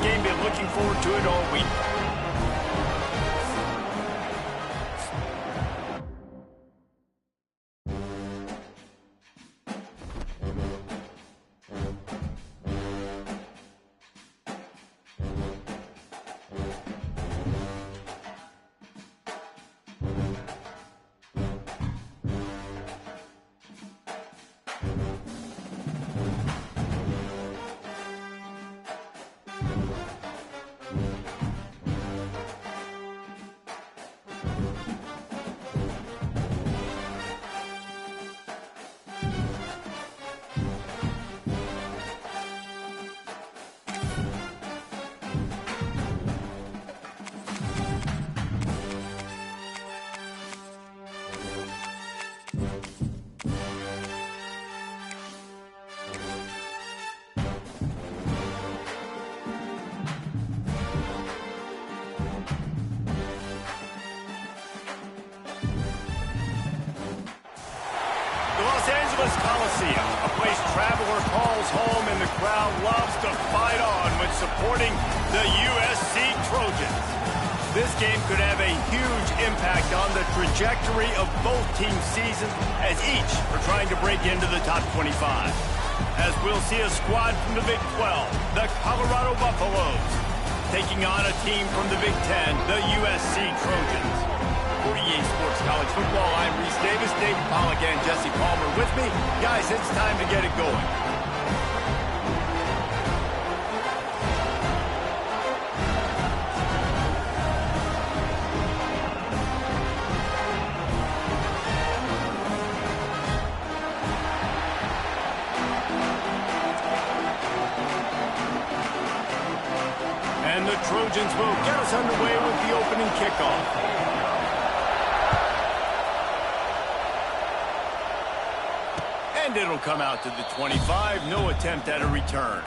game. Been looking forward to it all week. Los Angeles Coliseum, a place traveler calls home, and the crowd loves to fight on when supporting the USC Trojans. This game could have a huge impact on the trajectory of both teams' seasons, as each are trying to break into the top 25. As we'll see a squad from the Big 12, the Colorado Buffaloes, taking on a team from the Big 10, the USC Trojans. For EA Sports College Football, I'm Reese Davis, David Pollack, and Jesse Palmer with me. Guys, it's time to get it going. And the Trojans will get us underway with the opening kickoff. And it'll come out to the 25. No attempt at a return.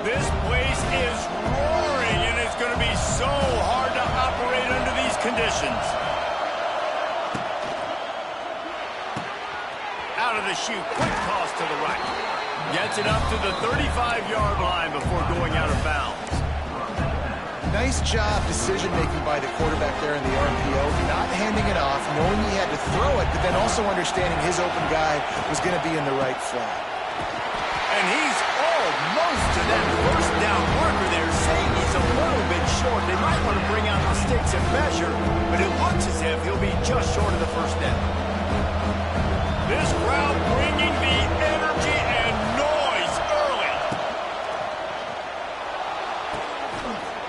This place is roaring, and it's going to be so hard to operate under these conditions. Out of the chute, quick toss to the right. Gets it up to the 35-yard line before going out of bounds. Nice job decision-making by the quarterback there in the RPO, not handing it off, knowing he had to throw it, but then also understanding his open guy was going to be in the right flat. And he's almost to that first down marker there, saying he's a little bit short. They might want to bring out the sticks and measure, but it looks as if he'll be just short of the first down. This crowd bringing the energy and noise early.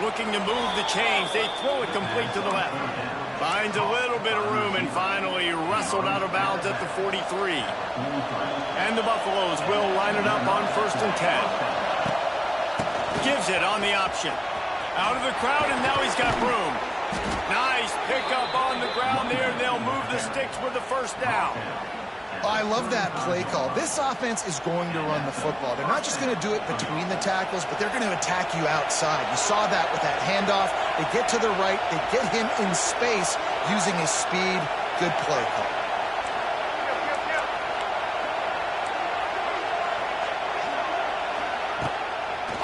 Looking to move the chains. They throw it complete to the left. Finds a little bit of room and finally wrestled out of bounds at the 43. And the Buffaloes will line it up on 1st and 10. Gives it on the option. Out of the crowd, and now he's got room. Nice pickup on the ground there. They'll move the sticks with the first down. I love that play call. This offense is going to run the football. They're not just going to do it between the tackles, but they're going to attack you outside. You saw that with that handoff. They get to the right. They get him in space using his speed. Good play call.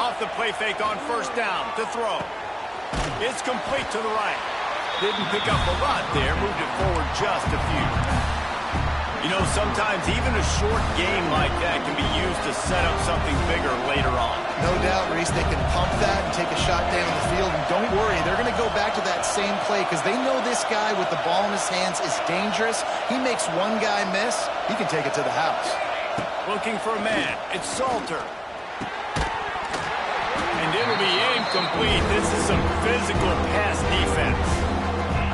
Off the play fake on 1st down to throw. It's complete to the right. Didn't pick up a lot there. Moved it forward just a few. You know, sometimes even a short game like that can be used to set up something bigger later on. No doubt, Reese, they can pump that and take a shot down the field. And don't worry, they're going to go back to that same play because they know this guy with the ball in his hands is dangerous. He makes one guy miss, he can take it to the house. Looking for a man. It's Salter. And it'll be aimed complete. This is some physical pass defense.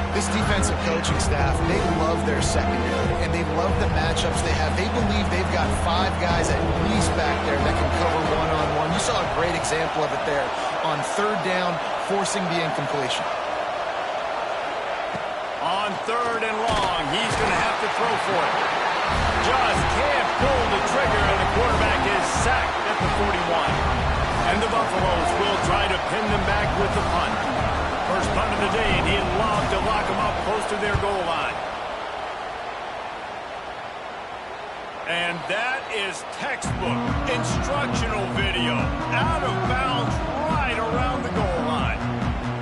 This defensive coaching staff, they love their secondary, and they love the matchups they have. They believe they've got 5 guys at least back there that can cover one-on-one. You saw a great example of it there on 3rd down, forcing the incompletion. On 3rd and long, he's going to have to throw for it. Just can't pull the trigger, and the quarterback is sacked at the 41. And the Buffaloes will try to pin them back with the punt. First punt of the day, and he'd love to lock them up close to their goal line. And that is textbook instructional video. Out of bounds right around the goal line.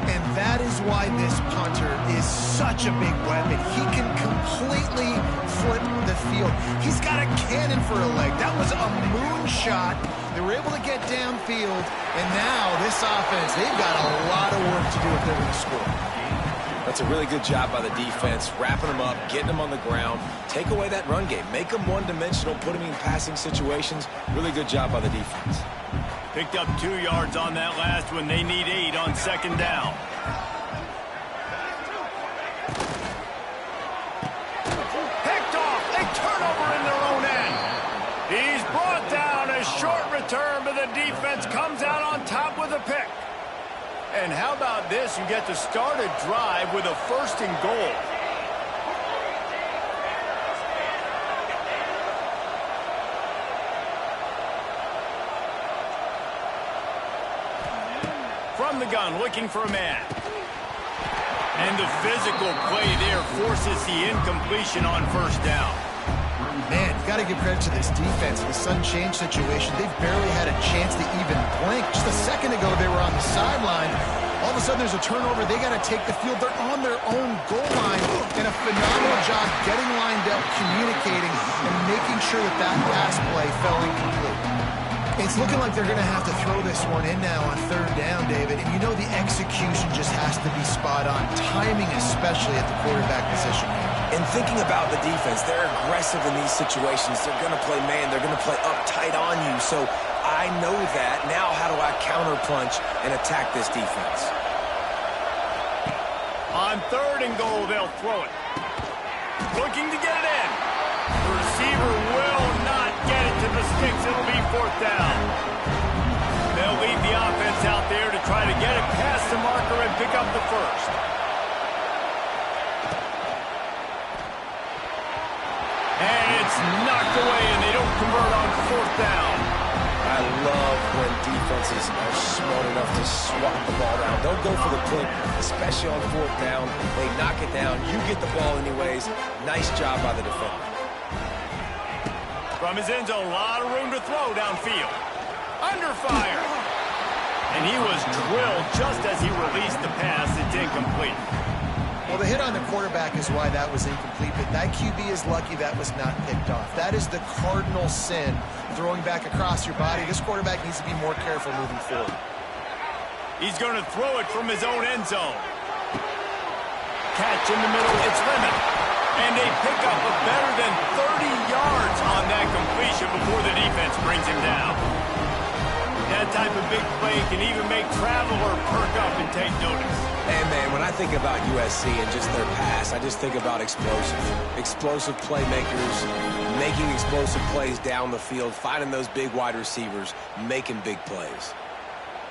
And that is why this punter is such a big weapon. He can completely flip the field. He's got a cannon for a leg. That was a moonshot. They were able to get downfield. And now this offense, they've got a lot of work to do if they're going to score. That's a really good job by the defense, wrapping them up, getting them on the ground. Take away that run game. Make them one-dimensional, put them in passing situations. Really good job by the defense. Picked up 2 yards on that last one. They need 8 on second down. Picked off. A turnover in their own end. He's brought down. A short return, but the defense comes out on top with a pick. And how about this? You get to start a drive with a 1st and goal. From the gun, looking for a man. And the physical play there forces the incompletion on 1st down. Man, you got to give credit to this defense. In the sun change situation, they've barely had a chance to even blink. Just a second ago, they were on the sideline. All of a sudden, there's a turnover. They got to take the field. They're on their own goal line. And a phenomenal job getting lined up, communicating, and making sure that that pass play fell incomplete. It's looking like they're going to have to throw this one in now on 3rd down, David. And you know the execution just has to be spot on. Timing, especially at the quarterback position. And thinking about the defense, they're aggressive in these situations. They're going to play man. They're going to play uptight on you. So I know that. Now how do I counterpunch and attack this defense? On 3rd and goal, they'll throw it. Looking to get it in. The receiver will not get it to the sticks. It'll be 4th down. They'll leave the offense out there to try to get it past the marker and pick up the 1st. And it's knocked away, and they don't convert on 4th down. I love when defenses are smart enough to swap the ball down. Don't go for the pick, especially on 4th down. They knock it down. You get the ball anyways. Nice job by the defender. From his end zone, a lot of room to throw downfield. Under fire. And he was drilled just as he released the pass. It's incomplete. Well, the hit on the quarterback is why that was incomplete, but that QB is lucky that was not picked off. That is the cardinal sin, throwing back across your body. This quarterback needs to be more careful moving forward. He's going to throw it from his own end zone. Catch in the middle, it's Lemon. And they pick up a better than 30 yards on that completion before the defense brings him down. That type of big play can even make Traveler perk up and take notice. And, man, when I think about USC and just their pass, I just think about explosive. Explosive playmakers, making explosive plays down the field, finding those big wide receivers, making big plays.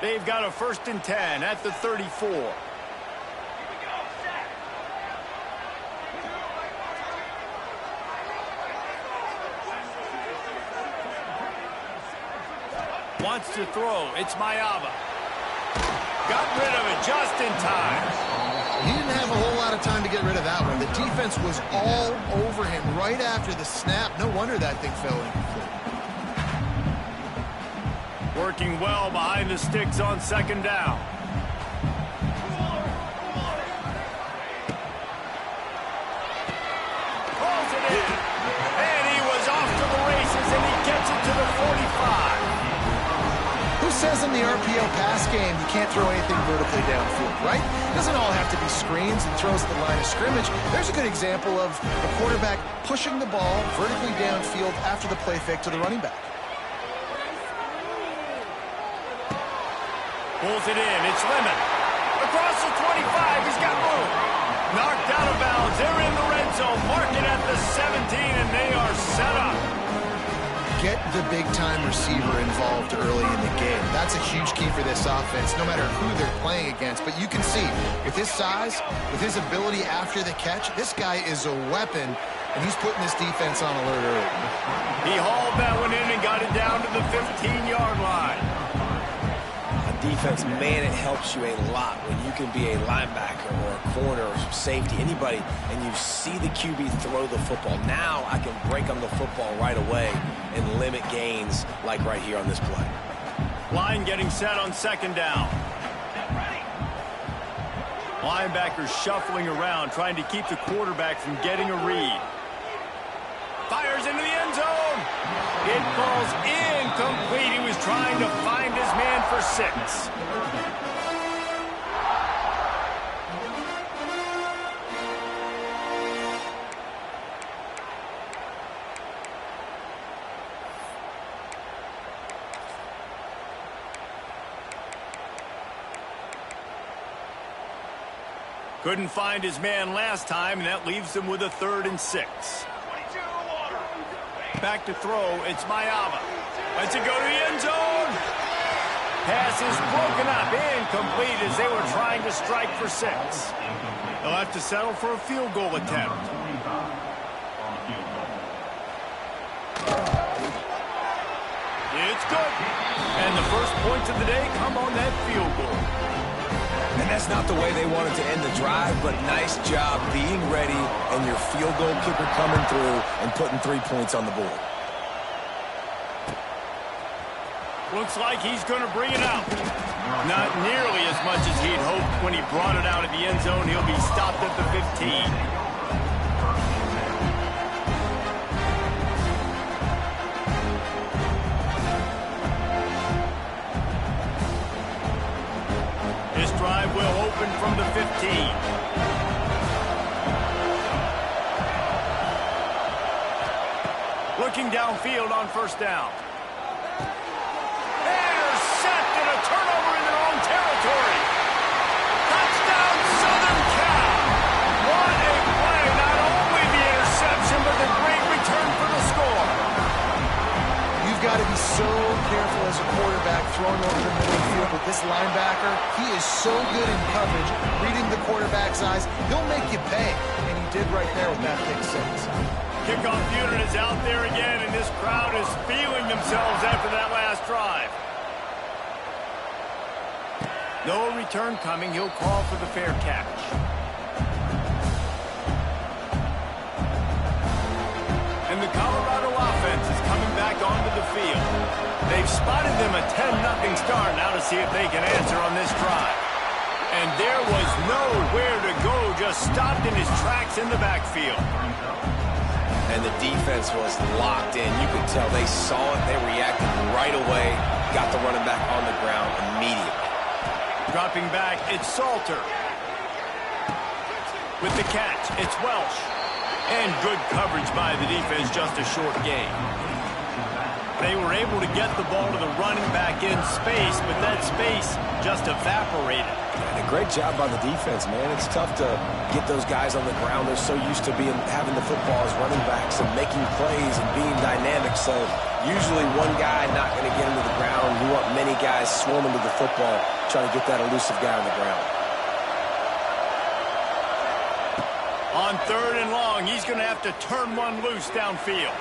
They've got a 1st and 10 at the 34. Wants to throw. It's Mayava. Got rid of it just in time. He didn't have a whole lot of time to get rid of that one. The defense was all over him right after the snap. No wonder that thing fell incomplete. Working well behind the sticks on 2nd down. Pulls it in. And he was off to the races, and he gets it to the 45. Who says in the RPO pass game you can't throw anything vertically downfield, right? It doesn't all have to be screens and throws at the line of scrimmage. There's a good example of a quarterback pushing the ball vertically downfield after the play fake to the running back. Pulls it in. It's Lemon. Across the 25. He's got room. Knocked out of bounds. They're in the red zone. Mark it at the 17, and they are set up. Get the big-time receiver involved early in the game. That's a huge key for this offense, no matter who they're playing against. But you can see, with his size, with his ability after the catch, this guy is a weapon, and he's putting this defense on alert early. He hauled that one in and got it down to the 15-yard line. defense, man, it helps you a lot when you can be a linebacker or a corner or safety, anybody, and you see the QB throw the football. Now I can break on the football right away and limit gains like right here on this play. Line getting set on second down. Linebackers shuffling around, trying to keep the quarterback from getting a read. Fires into the end zone. It falls incomplete. He was trying to find his man for 6. Couldn't find his man last time, and that leaves him with a 3rd and 6. Back to throw, it's Mayava. Lets it go to the end zone. Pass is broken up, incomplete as they were trying to strike for 6. They'll have to settle for a field goal attempt. It's good. And the first points of the day come on that field goal. And that's not the way they wanted to end the drive, but nice job being ready and your field goal kicker coming through and putting 3 points on the board. Looks like he's going to bring it out. Not nearly as much as he'd hoped when he brought it out at the end zone. He'll be stopped at the 15. Drive will open from the 15. Looking downfield on first down. Intercepted, a turnover in their own territory. Touchdown, Southern Cal. What a play. Not only the interception, but the great return for the score. You've got to be so careful as a quarterback throwing over the middle of the field with this linebacker. He is so good in coverage, reading the quarterback's eyes. He'll make you pay, and he did right there with that pick 6. Kickoff unit is out there again, and this crowd is feeling themselves after that last drive. No return coming. He'll call for the fair catch. And the Colorado offense is coming back onto the field. They've spotted them a 10-0 start. Now to see if they can answer on this drive. And there was nowhere to go, just stopped in his tracks in the backfield. And the defense was locked in. You could tell they saw it. They reacted right away. Got the running back on the ground immediately. Dropping back, it's Salter. With the catch, it's Welsh. And good coverage by the defense, just a short gain. They were able to get the ball to the running back in space, but that space just evaporated. And a great job by the defense, man. It's tough to get those guys on the ground. They're so used to having the football as running backs and making plays and being dynamic. So usually one guy not going to get him to the ground. You want many guys swarming to the football, trying to get that elusive guy on the ground. On 3rd and long, he's going to have to turn one loose downfield.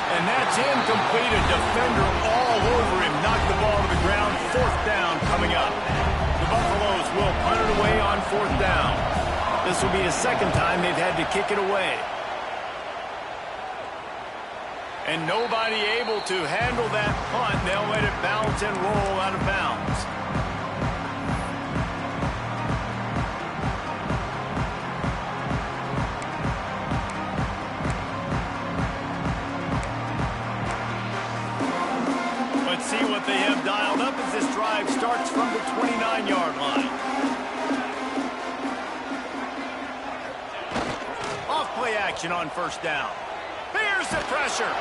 And that's incomplete. A defender all over him. Knocked the ball to the ground. 4th down coming up. The Buffaloes will punt it away on 4th down. This will be the 2nd time they've had to kick it away. And nobody able to handle that punt. They'll let it bounce and roll out of bounds. See what they have dialed up as this drive starts from the 29-yard line. Off play action on 1st down. Here's the pressure.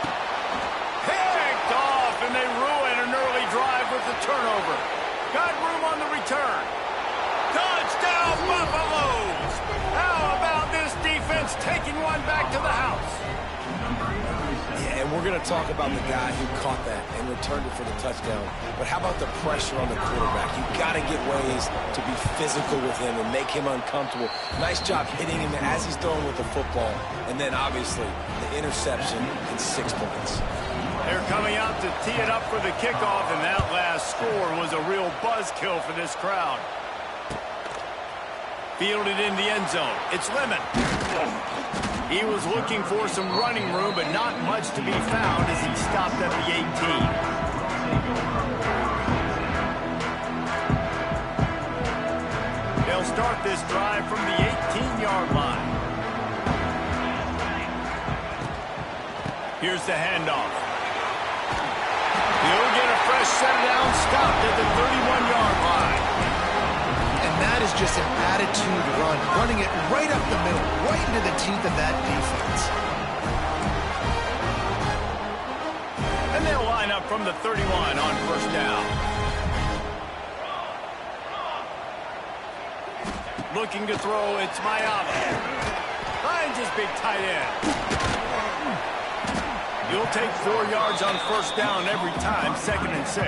Picked off, and they ruin an early drive with the turnover. Got room on the return. Touchdown, Buffaloes! How about this defense taking one back to the house? Yeah, and we're going to talk about the guy who caught that and returned it for the touchdown. But how about the pressure on the quarterback? You got to get ways to be physical with him and make him uncomfortable. Nice job hitting him as he's throwing with the football. And then, obviously, the interception and 6 points. They're coming out to tee it up for the kickoff, and that last score was a real buzzkill for this crowd. Fielded in the end zone. It's Lemon. He was looking for some running room, but not much to be found as he stopped at the 18. They'll start this drive from the 18-yard line. Here's the handoff. He'll get a fresh set down, stopped at the 31-yard line. And that is just an attitude run, running it right up the middle, right into the teeth of that defense. And they'll line up from the 31 on first down. Looking to throw, it's Mayala. Finds his big tight end. You'll take 4 yards on first down every time, 2nd and 6.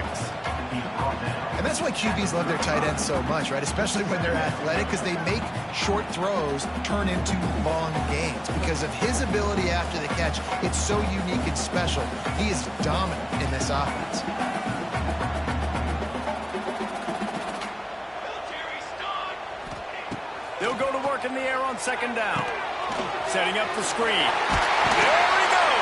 And that's why QBs love their tight ends so much, right? Especially when they're athletic, because they make short throws turn into long gains. Because of his ability after the catch, it's so unique and special. He is dominant in this offense. They'll go to work in the air on 2nd down. Setting up the screen. There he goes!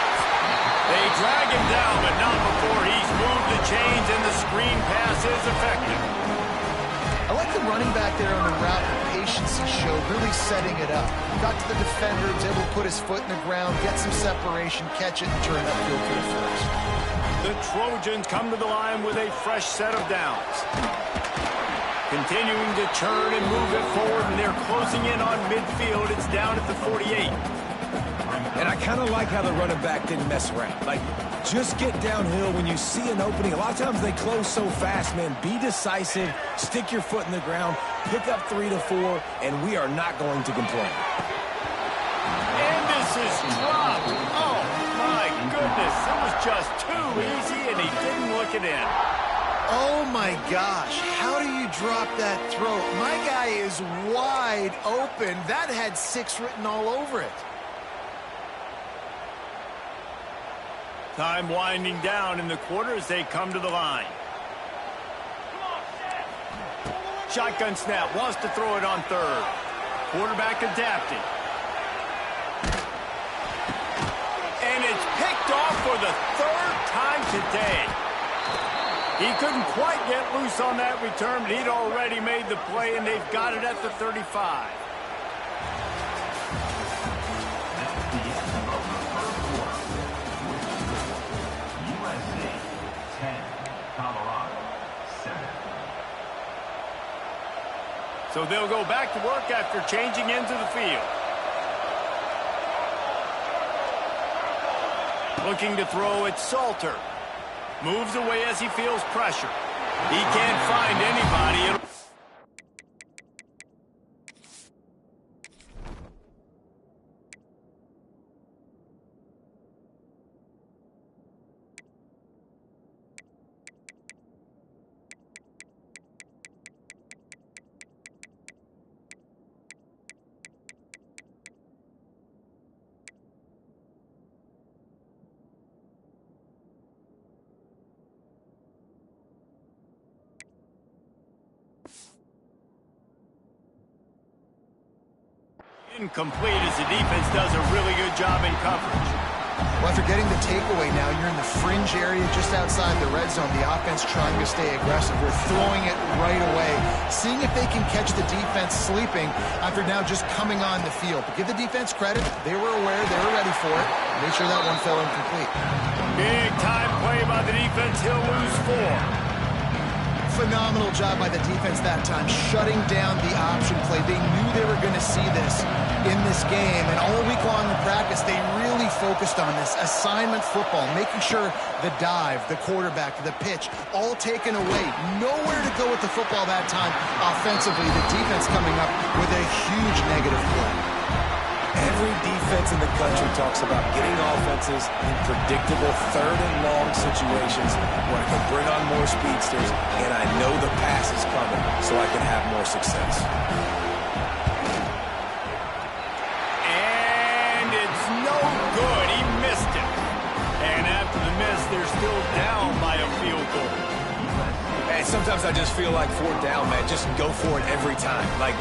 They drag him down, but not before he's moved the chains, and the screen pass is effective. I like the running back there on the route, the patience he showed, really setting it up. Got to the defender, was able to put his foot in the ground, get some separation, catch it, and turn upfield for the first. The Trojans come to the line with a fresh set of downs. Continuing to churn and move it forward, and they're closing in on midfield. It's down at the 48. And I kind of like how the running back didn't mess around. Like, just get downhill when you see an opening. A lot of times they close so fast, man. Be decisive, stick your foot in the ground, pick up 3 to 4, and we are not going to complain. And this is dropped. Oh, my goodness. It was just too easy, and he didn't look it in. Oh, my gosh. How do you drop that throw? My guy is wide open. That had 6 written all over it. Time winding down in the quarter as they come to the line. Shotgun snap, wants to throw it on 3rd. Quarterback adapting. And it's picked off for the 3rd time today. He couldn't quite get loose on that return, but he'd already made the play, and they've got it at the 35. So they'll go back to work after changing into the field. Looking to throw, it's Salter. Moves away as he feels pressure. He can't find anybody. Incomplete as the defense does a really good job in coverage. Well, after getting the takeaway now, you're in the fringe area just outside the red zone. The offense trying to stay aggressive. They're throwing it right away, seeing if they can catch the defense sleeping after now just coming on the field. But give the defense credit. They were aware. They were ready for it. Make sure that one fell incomplete. Big time play by the defense. He'll lose 4. Phenomenal job by the defense that time, shutting down the option play. They knew they were going to see this in this game, and all week long in practice, they really focused on this assignment football, making sure the dive, the quarterback, the pitch, all taken away. Nowhere to go with the football that time offensively. The defense coming up with a huge negative play. Every defense in the country talks about getting offenses in predictable 3rd and long situations where I can bring on more speedsters and I know the pass is coming so I can have more success. And it's no good. He missed it. And after the miss, there's sometimes I just feel like fourth down, man, just go for it every time. Like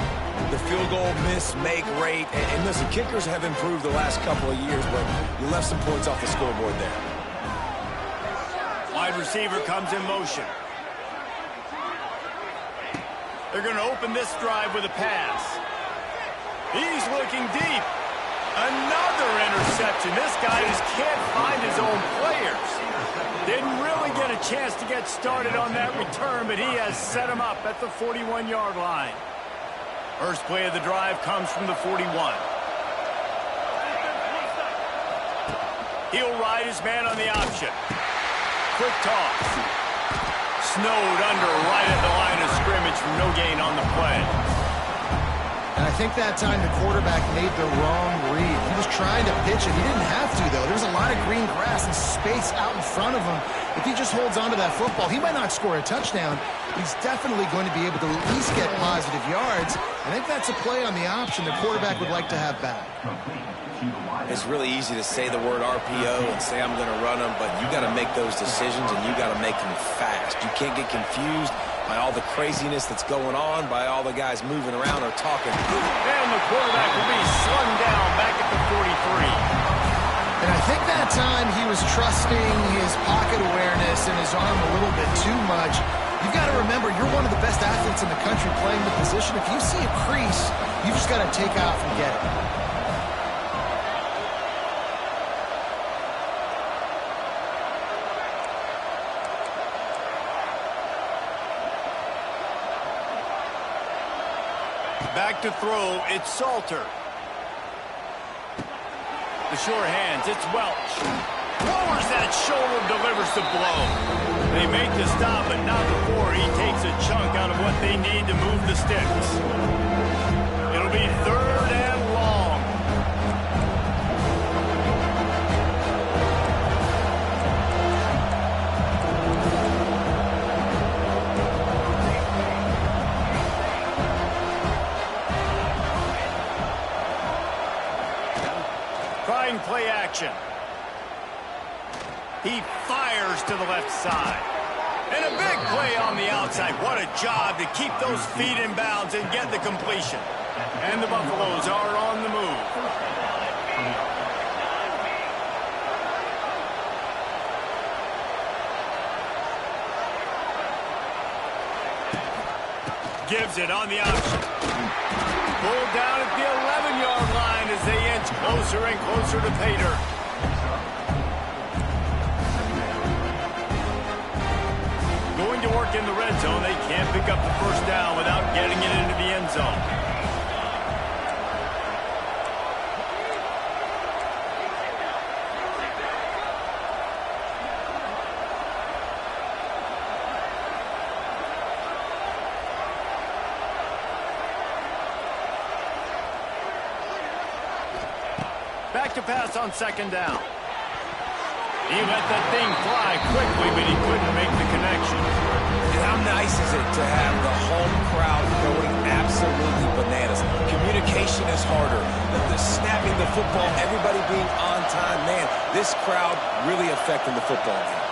the field goal miss-make rate. And listen, kickers have improved the last couple of years, but you left some points off the scoreboard there. Wide receiver comes in motion. They're going to open this drive with a pass. He's looking deep. Another interception. This guy just can't find his own players. Didn't really get a chance to get started on that return, but he has set him up at the 41-yard line. First play of the drive comes from the 41. He'll ride his man on the option. Quick toss. Snowed under right at the line of scrimmage from no gain on the play. And I think that time the quarterback made the wrong read. He was trying to pitch it. He didn't have to, though. There's a lot of green grass and space out in front of him. If he just holds on to that football, he might not score a touchdown. He's definitely going to be able to at least get positive yards. I think that's a play on the option the quarterback would like to have back. It's really easy to say the word RPO and say I'm going to run them, but you got to make those decisions and you got to make them fast. You can't get confused by all the craziness that's going on, by all the guys moving around or talking. And the quarterback will be slung down back at the 43. And I think that time he was trusting his pocket awareness and his arm a little bit too much. You've got to remember, you're one of the best athletes in the country playing the position. If you see a crease, you've just got to take off and get it. Back to throw, it's Salter. The short hands, it's Welch. Lowers that shoulder, delivers the blow. They make the stop, but not before he takes a chunk out of what they need to move the sticks. It'll be third and long. Trying play action. He fires to the left side. And a big play on the outside. What a job to keep those feet in bounds and get the completion. And the Buffaloes are on the move. Gives it on the option. Pulled down at the 11-yard line as they inch closer and closer to pay dirt. Going to work in the red zone. They can't pick up the first down without getting it into the end zone. Back to pass on second down. He let that thing fly quickly, but he couldn't make the connection. And how nice is it to have the home crowd going absolutely bananas? Communication is harder. The snapping the football, everybody being on time. Man, this crowd really affecting the football game.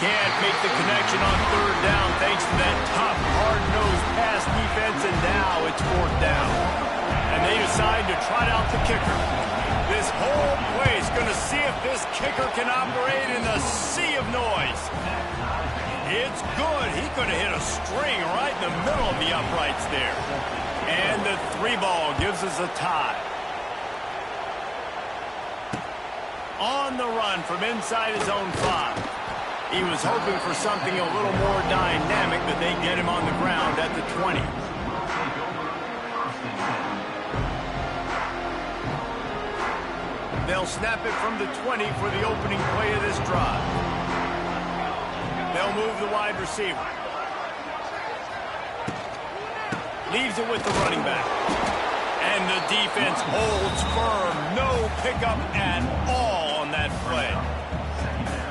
Can't make the connection on third down thanks to that tough, hard-nosed pass defense, and now it's fourth down. And they decide to trot out the kicker. This whole play is going to see if this kicker can operate in the sea of noise. It's good. He could have hit a string right in the middle of the uprights there. And the 3-ball gives us a tie. On the run from inside his own 5. He was hoping for something a little more dynamic, but they get him on the ground at the 20. They'll snap it from the 20 for the opening play of this drive. They'll move the wide receiver. Leaves it with the running back. And the defense holds firm. No pickup at all on that play.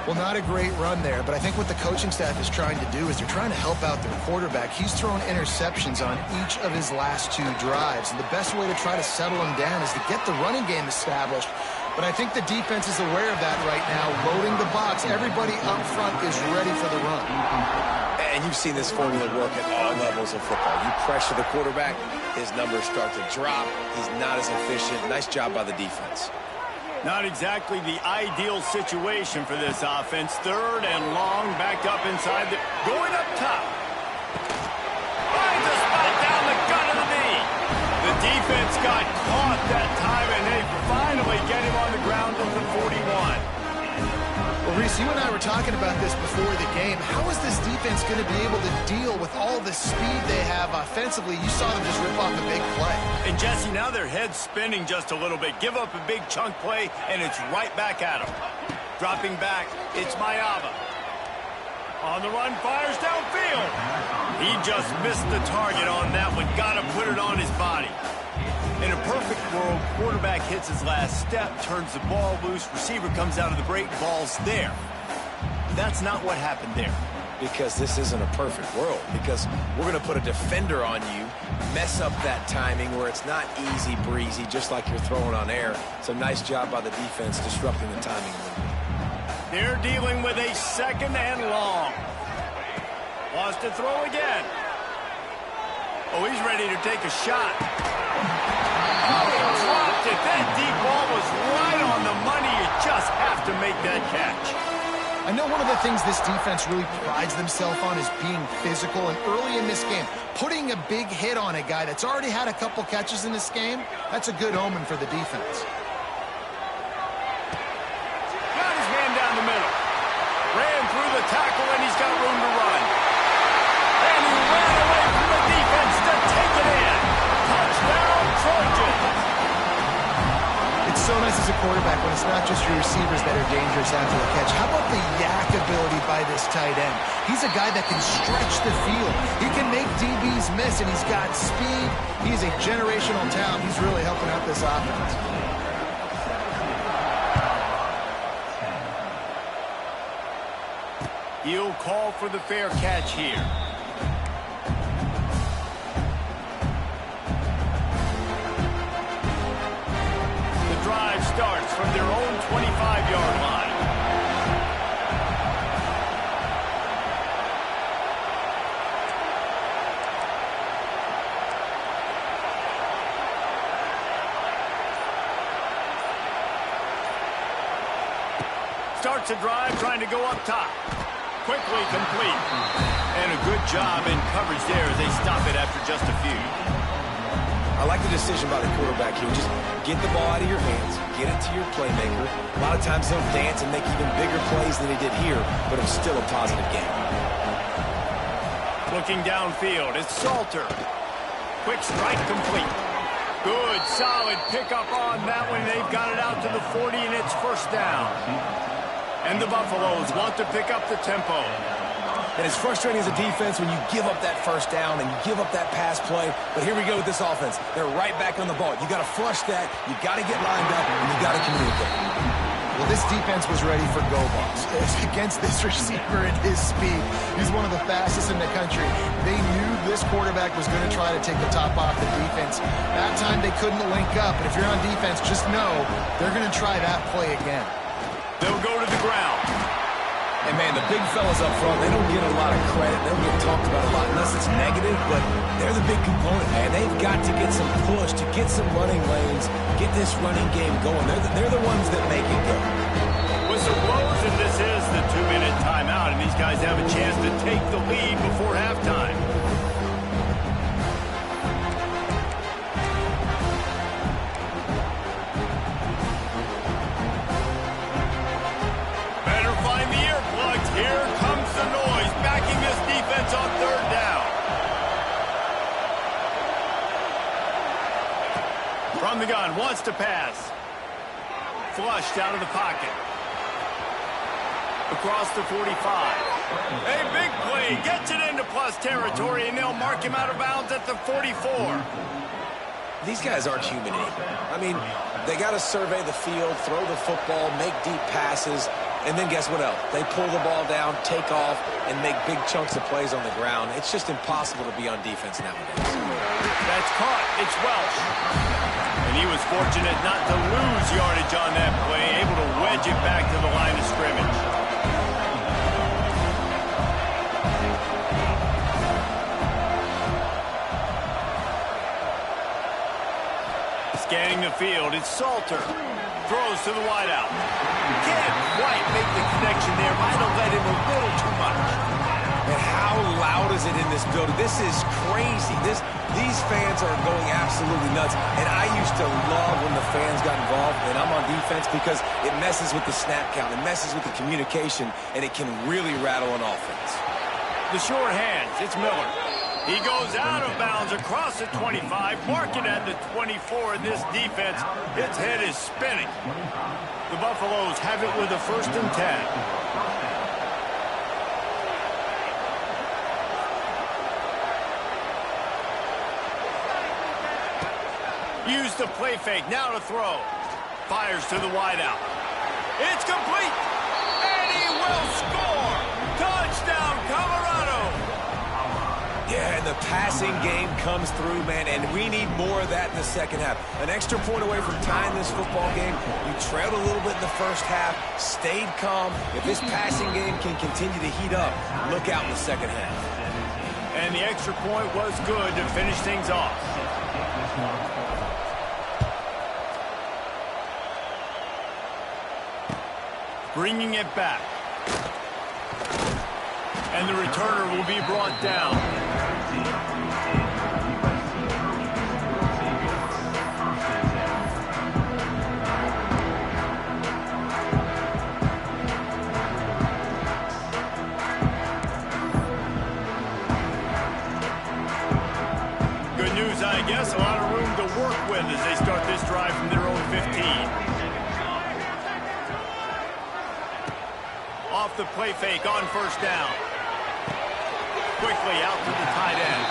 Well, not a great run there, but I think what the coaching staff is trying to do is they're trying to help out their quarterback. He's thrown interceptions on each of his last 2 drives, and the best way to try to settle him down is to get the running game established. But I think the defense is aware of that right now, loading the box. Everybody up front is ready for the run. And you've seen this formula work at all levels of football. You pressure the quarterback, his numbers start to drop. He's not as efficient. Nice job by the defense. Not exactly the ideal situation for this offense. 3rd and long, backed up inside. Going up top. Finds a spot down the gut of the knee. The defense got caught that time, and they finally get him on the ground at the 41. Well, Reese, you and I were talking about this before the game. How is this defense going to be able to deal with all the speed they have offensively? You saw them just rip off a big play. And, Jesse, now their head's spinning just a little bit. Give up a big chunk play, and it's right back at them. Dropping back, it's Mayava. On the run, fires downfield. He just missed the target on that one. Got to put it on his body. In a perfect world, quarterback hits his last step, turns the ball loose, receiver comes out of the break, ball's there. That's not what happened there. Because this isn't a perfect world. Because we're going to put a defender on you, mess up that timing where it's not easy breezy, just like you're throwing on air. It's a nice job by the defense disrupting the timing a little bit. They're dealing with a 2nd and long. Wants to throw again. Oh, he's ready to take a shot. Oh, he dropped it. That deep ball was right on the money. You just have to make that catch. I know one of the things this defense really prides themselves on is being physical, and early in this game, putting a big hit on a guy that's already had a couple catches in this game, that's a good omen for the defense. Got his man down the middle. Ran through the tackle, and he's got room to run. And he ran away from the defense to take it in. Touchdown, Trojans. It's so nice as a quarterback when it's not just your receivers that are dangerous after the catch. How about the yak ability by this tight end? He's a guy that can stretch the field. He can make DBs miss, and he's got speed. He's a generational talent. He's really helping out this offense. He'll call for the fair catch here. Drive starts from their own 25-yard line. Starts a drive trying to go up top. Quickly complete. And a good job in coverage there as they stop it after just a few. I like the decision by the quarterback here. Just get the ball out of your hands, get it to your playmaker. A lot of times he'll dance and make even bigger plays than he did here, but it was still a positive game. Looking downfield, it's Salter. Quick strike complete. Good, solid pickup on that one. They've got it out to the 40, and it's 1st down. And the Buffaloes want to pick up the tempo. And it's frustrating as a defense when you give up that 1st down and you give up that pass play. But here we go with this offense. They're right back on the ball. You got to flush that. You got to get lined up, and you got to communicate. Well, this defense was ready for go balls. Against this receiver at his speed, he's one of the fastest in the country. They knew this quarterback was going to try to take the top off the defense. That time they couldn't link up. But if you're on defense, just know they're going to try that play again. They'll go to the ground. And, man, the big fellas up front, they don't get a lot of credit. They don't get talked about a lot unless it's negative, but they're the big component, man. They've got to get some push, to get some running lanes, get this running game going. They're the ones that make it go. Whistle blows, and this is the 2-minute timeout, and these guys have a chance to take the lead before halftime. Here comes the noise, backing this defense on 3rd down. From the gun, wants to pass. Flushed out of the pocket. Across the 45. A big play, gets it into plus territory, and they'll mark him out of bounds at the 44. These guys aren't human anymore. I mean, they got to survey the field, throw the football, make deep passes. And then guess what else? They pull the ball down, take off, and make big chunks of plays on the ground. It's just impossible to be on defense nowadays. That's caught. It's Welch. And he was fortunate not to lose yardage on that play, able to wedge it back to the line of scrimmage. Scanning the field, it's Salter. Throws to the wideout. Can't quite make the connection there. Might have led him a little too much. And how loud is it in this building? This is crazy. These fans are going absolutely nuts. And I used to love when the fans got involved and I'm on defense because it messes with the snap count. It messes with the communication, and it can really rattle an offense. The short hands, it's Miller. He goes out of bounds across the 25, marking at the 24 in this defense. Its head is spinning. The Buffaloes have it with a 1st and 10. Use the play fake, now to throw. Fires to the wideout. It's complete, and he will score. Touchdown, Colorado. Yeah, and the passing game comes through, man, and we need more of that in the second half. An extra point away from tying this football game. You trailed a little bit in the first half, stayed calm. If this passing game can continue to heat up, look out in the second half. And the extra point was good to finish things off. Bringing it back. And the returner will be brought down. Good news, I guess. A lot of room to work with as they start this drive from their own 15. Off the play fake on 1st down. Quickly out to the tight end.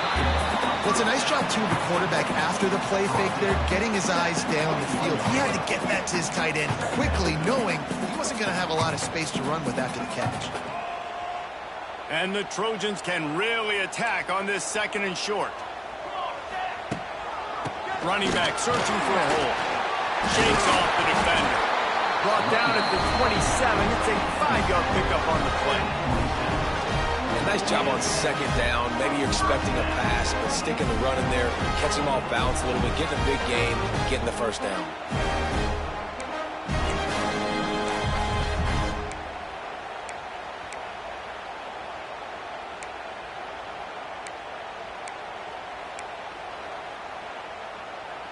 Well, it's a nice job, too, of the quarterback after the play fake there, getting his eyes down the field. He had to get that to his tight end quickly, knowing he wasn't going to have a lot of space to run with after the catch. And the Trojans can really attack on this 2nd and short. Running back searching for a hole. Shakes off the defender. Brought down at the 27. It's a 5-yard pickup on the play. Nice job on 2nd down. Maybe you're expecting a pass, but sticking the run in there, catching them off balance a little bit, getting a big gain, getting the 1st down.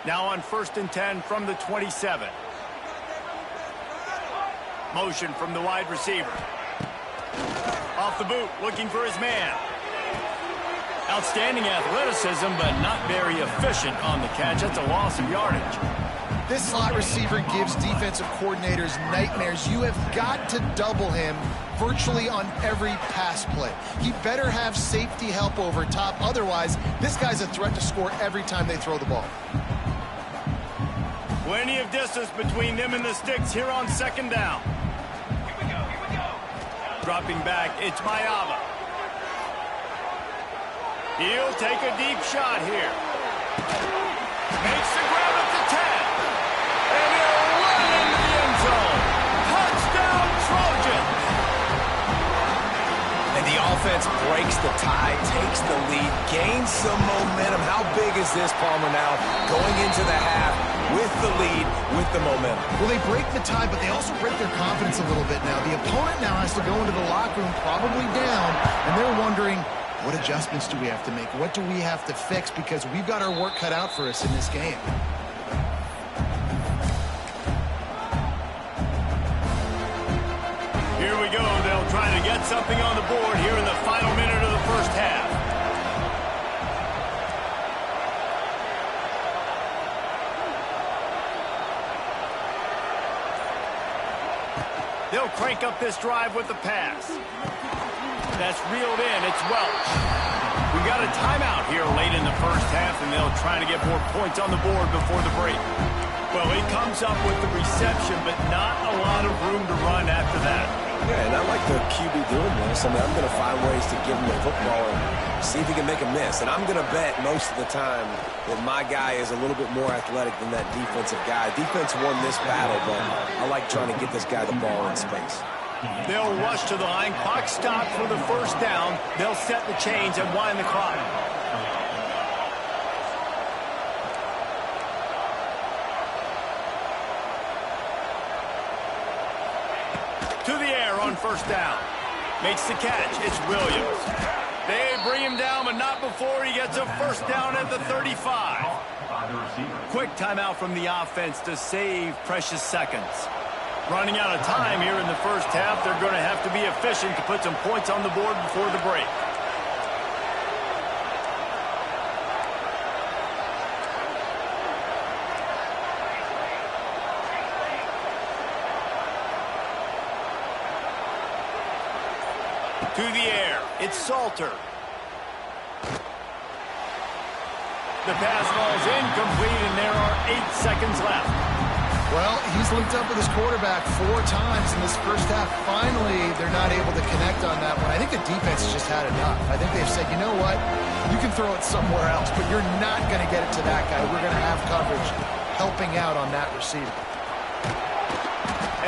Now on 1st and 10 from the 27. Motion from the wide receiver. Off the boot, looking for his man. Outstanding athleticism, but not very efficient on the catch. That's a loss of yardage. This slot receiver gives defensive coordinators nightmares. You have got to double him virtually on every pass play. He better have safety help over top. Otherwise, this guy's a threat to score every time they throw the ball. Plenty of distance between them and the sticks here on 2nd down. Dropping back, it's Mayava. He'll take a deep shot here. Makes the grab at the 10. And he'll run into the end zone. Touchdown, Trojans. And the offense breaks the tie, takes the lead, gains some momentum. How big is this, Palmer, now? Going into the half with the lead, with the momentum. Well, they break the tie, but they also break their confidence a little bit now. The opponent now has to go into the locker room probably down, and they're wondering, what adjustments do we have to make? What do we have to fix? Because we've got our work cut out for us in this game. Here we go. They'll try to get something on the board here in the final minute of the 1st half. They'll crank up this drive with the pass. That's reeled in. It's Welch. We got a timeout here late in the 1st half, and they'll try to get more points on the board before the break. Well, he comes up with the reception, but not a lot of room to run after that. Yeah, and I like the QB doing this. I mean, I'm going to find ways to give him the football and see if he can make a miss. And I'm going to bet most of the time that my guy is a little bit more athletic than that defensive guy. Defense won this battle, but I like trying to get this guy the ball in space. They'll rush to the line. Clock stopped for the first down. They'll set the chains and wind the clock. To the air on first down. Makes the catch. It's Williams. They bring him down, but not before he gets a first down at the 35. Quick timeout from the offense to save precious seconds. Running out of time here in the first half. They're going to have to be efficient to put some points on the board before the break. To the air, it's Salter. The pass ball's incomplete, and there are 8 seconds left. Well, he's linked up with his quarterback 4 times in this first half. Finally, they're not able to connect on that one. I think the defense just had enough. I think they've said, you know what, you can throw it somewhere else, but you're not going to get it to that guy. We're going to have coverage helping out on that receiver.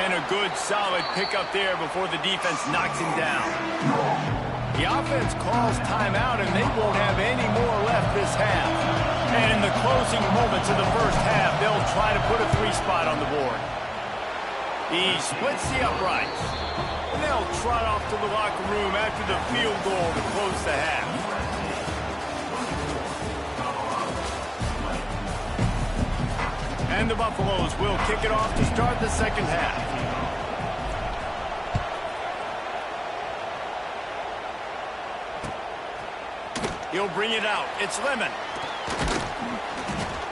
And a good, solid pickup there before the defense knocks him down. The offense calls timeout, and they won't have any more left this half. And in the closing moments of the first half, they'll try to put a 3 spot on the board. He splits the uprights. And they'll trot off to the locker room after the field goal to close the half. And the Buffaloes will kick it off to start the second half. He'll bring it out. It's Lemon.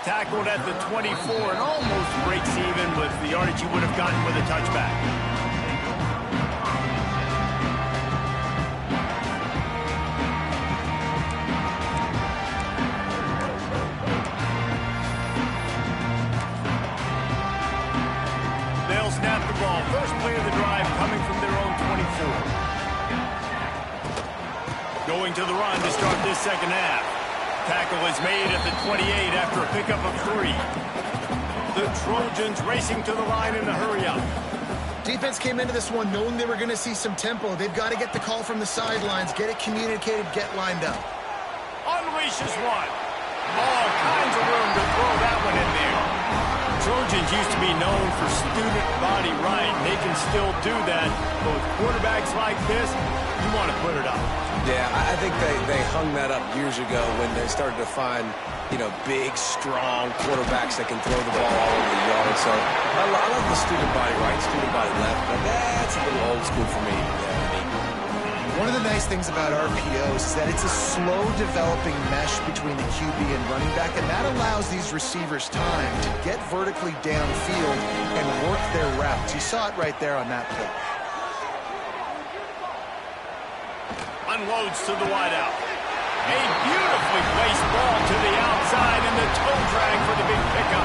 Tackled at the 24 and almost breaks even with the yardage he would have gotten with a touchback. They'll snap the ball. First play of the drive coming from their own 24. Going to the run to start this second half. Tackle is made at the 28 after a pickup of 3. The Trojans racing to the line in a hurry-up. Defense came into this one knowing they were going to see some tempo. They've got to get the call from the sidelines, get it communicated, get lined up. Unleashes one. All kinds of room to throw that one in there. Trojans used to be known for student body right. They can still do that. But with quarterbacks like this, you want to put it up. Yeah, I think they hung that up years ago when they started to find, big, strong quarterbacks that can throw the ball all over the yard. So I love the student body right, student body left, but that's a little old school for me. One of the nice things about RPOs is that it's a slow developing mesh between the QB and running back, and that allows these receivers time to get vertically downfield and work their routes. You saw it right there on that play. Unloads to the wideout. A beautifully placed ball to the outside and the toe drag for the big pickup.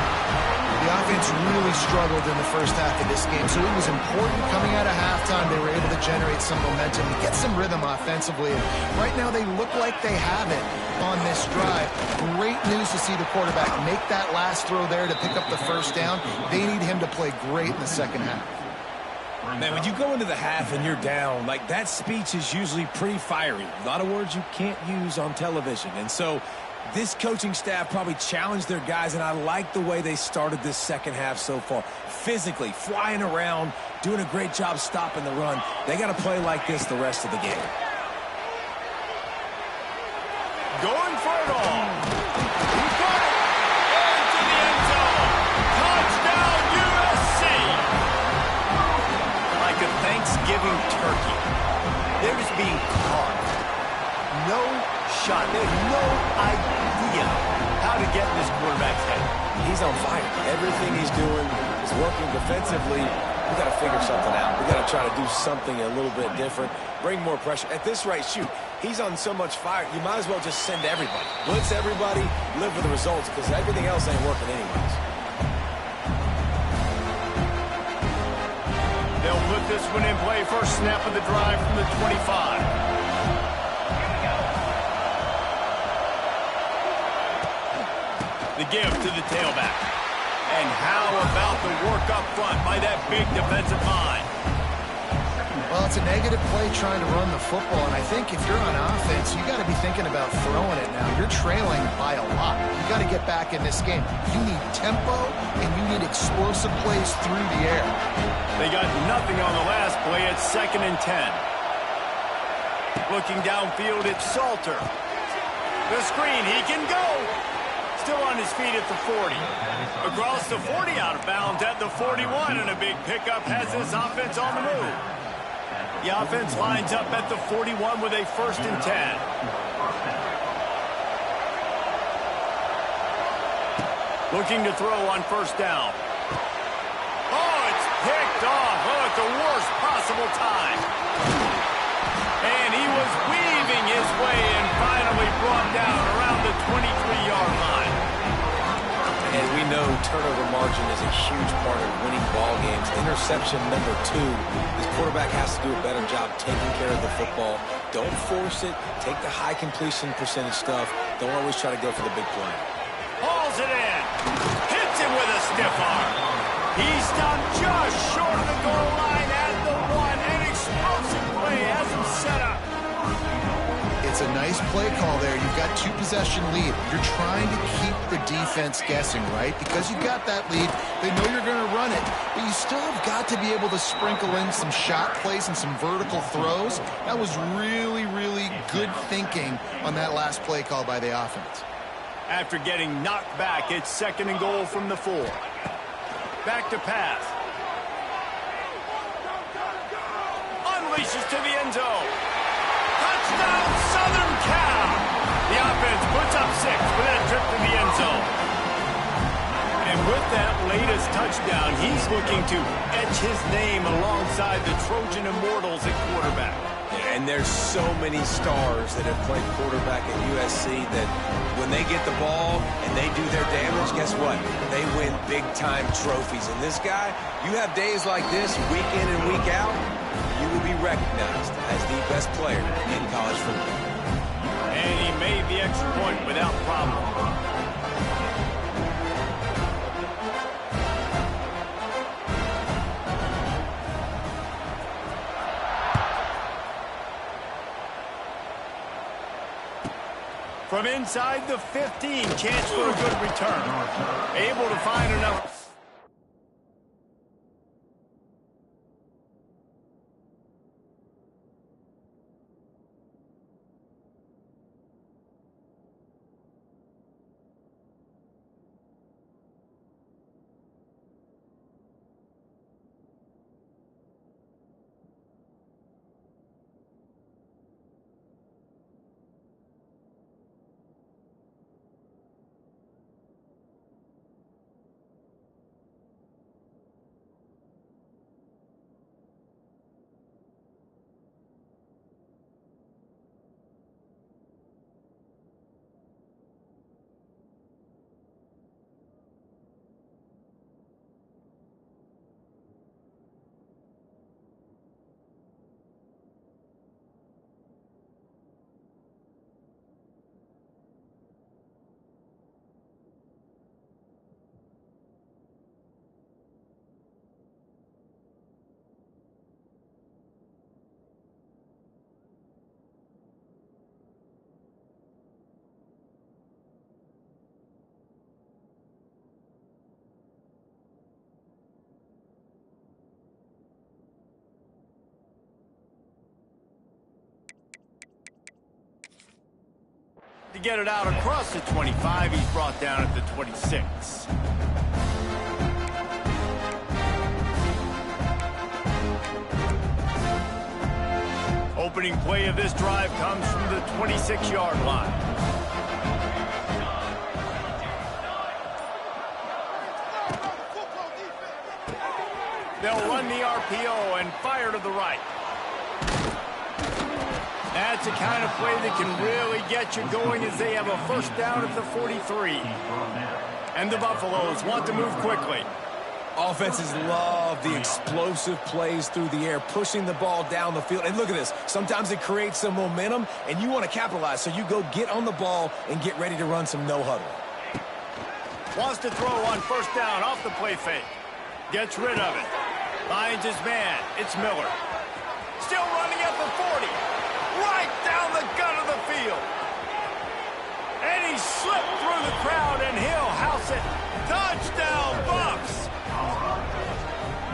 The offense really struggled in the first half of this game, so it was important coming out of halftime. They were able to generate some momentum and get some rhythm offensively. And right now they look like they have it on this drive. Great news to see the quarterback make that last throw there to pick up the first down. They need him to play great in the second half. Man, when you go into the half and you're down, like that speech is usually pretty fiery. A lot of words you can't use on television. And so this coaching staff probably challenged their guys, and I like the way they started this second half so far. Physically, flying around, doing a great job stopping the run. They got to play like this the rest of the game. Going for it all. He got it. Into the end zone. Touchdown, USC. Like a Thanksgiving turkey. They're just being caught. No shot. They have no idea how to get in this quarterback's head. He's on fire. Everything he's doing is working defensively. We got to figure something out. We got to try to do something a little bit different. Bring more pressure. At this rate, shoot, he's on so much fire, you might as well just send everybody. Blitz everybody, live with the results, because everything else ain't working anyways. They'll put this one in play. First snap of the drive from the 25. The give to the tailback. And how about the work up front by that big defensive line? Well, it's a negative play trying to run the football, and I think if you're on offense, you got to be thinking about throwing it now. You're trailing by a lot. You got to get back in this game. You need tempo, and you need explosive plays through the air. They got nothing on the last play. It's 2nd and 10. Looking downfield, it's Salter. The screen, he can go. Still on his feet at the 40. Across the 40, out of bounds at the 41, and a big pickup has this offense on the move. The offense lines up at the 41 with a 1st and 10. Looking to throw on 1st down. Oh, it's picked off. Oh, at the worst possible time. And he was weaving his way and finally brought down around the 23-yard line. And we know turnover margin is a huge part of winning ball games. Interception number 2. This quarterback has to do a better job taking care of the football. Don't force it. Take the high completion percentage stuff. Don't always try to go for the big play. Hauls it in. Hits him with a stiff arm. He stopped just short of the goal line at the 1. An explosive play has him set up. It's a nice play call there. You've got 2-possession lead. You're trying to keep the defense guessing, right? Because you've got that lead, they know you're going to run it. But you still have got to be able to sprinkle in some shot plays and some vertical throws. That was really, really good thinking on that last play call by the offense. After getting knocked back, it's 2nd and goal from the 4. Back to pass. Unleashes to the end zone. Touchdown, Southern Cal. The offense puts up 6 with that trip to the end zone. And with that latest touchdown, he's looking to etch his name alongside the Trojan Immortals at quarterback. And there's so many stars that have played quarterback at USC that when they get the ball and they do their damage, guess what? They win big-time trophies. And this guy, you have days like this, week in and week out, you will be recognized as the best player in college football. And he made the extra point without problem. From inside the 15, chance for a good return. Able to find enough. To get it out across the 25, he's brought down at the 26. Opening play of this drive comes from the 26-yard line. They'll run the RPO and fire to the right. That's the kind of play that can really get you going as they have a 1st down at the 43. And the Buffaloes want to move quickly. Offenses love the explosive plays through the air, pushing the ball down the field. And look at this. Sometimes it creates some momentum, and you want to capitalize. So you go get on the ball and get ready to run some no-huddle. Wants to throw on first down off the play fake. Gets rid of it. Finds his man. It's Miller. Still running at the 40. Right down the gut of the field. And he slipped through the crowd, and he'll house it. Touchdown, Bucs!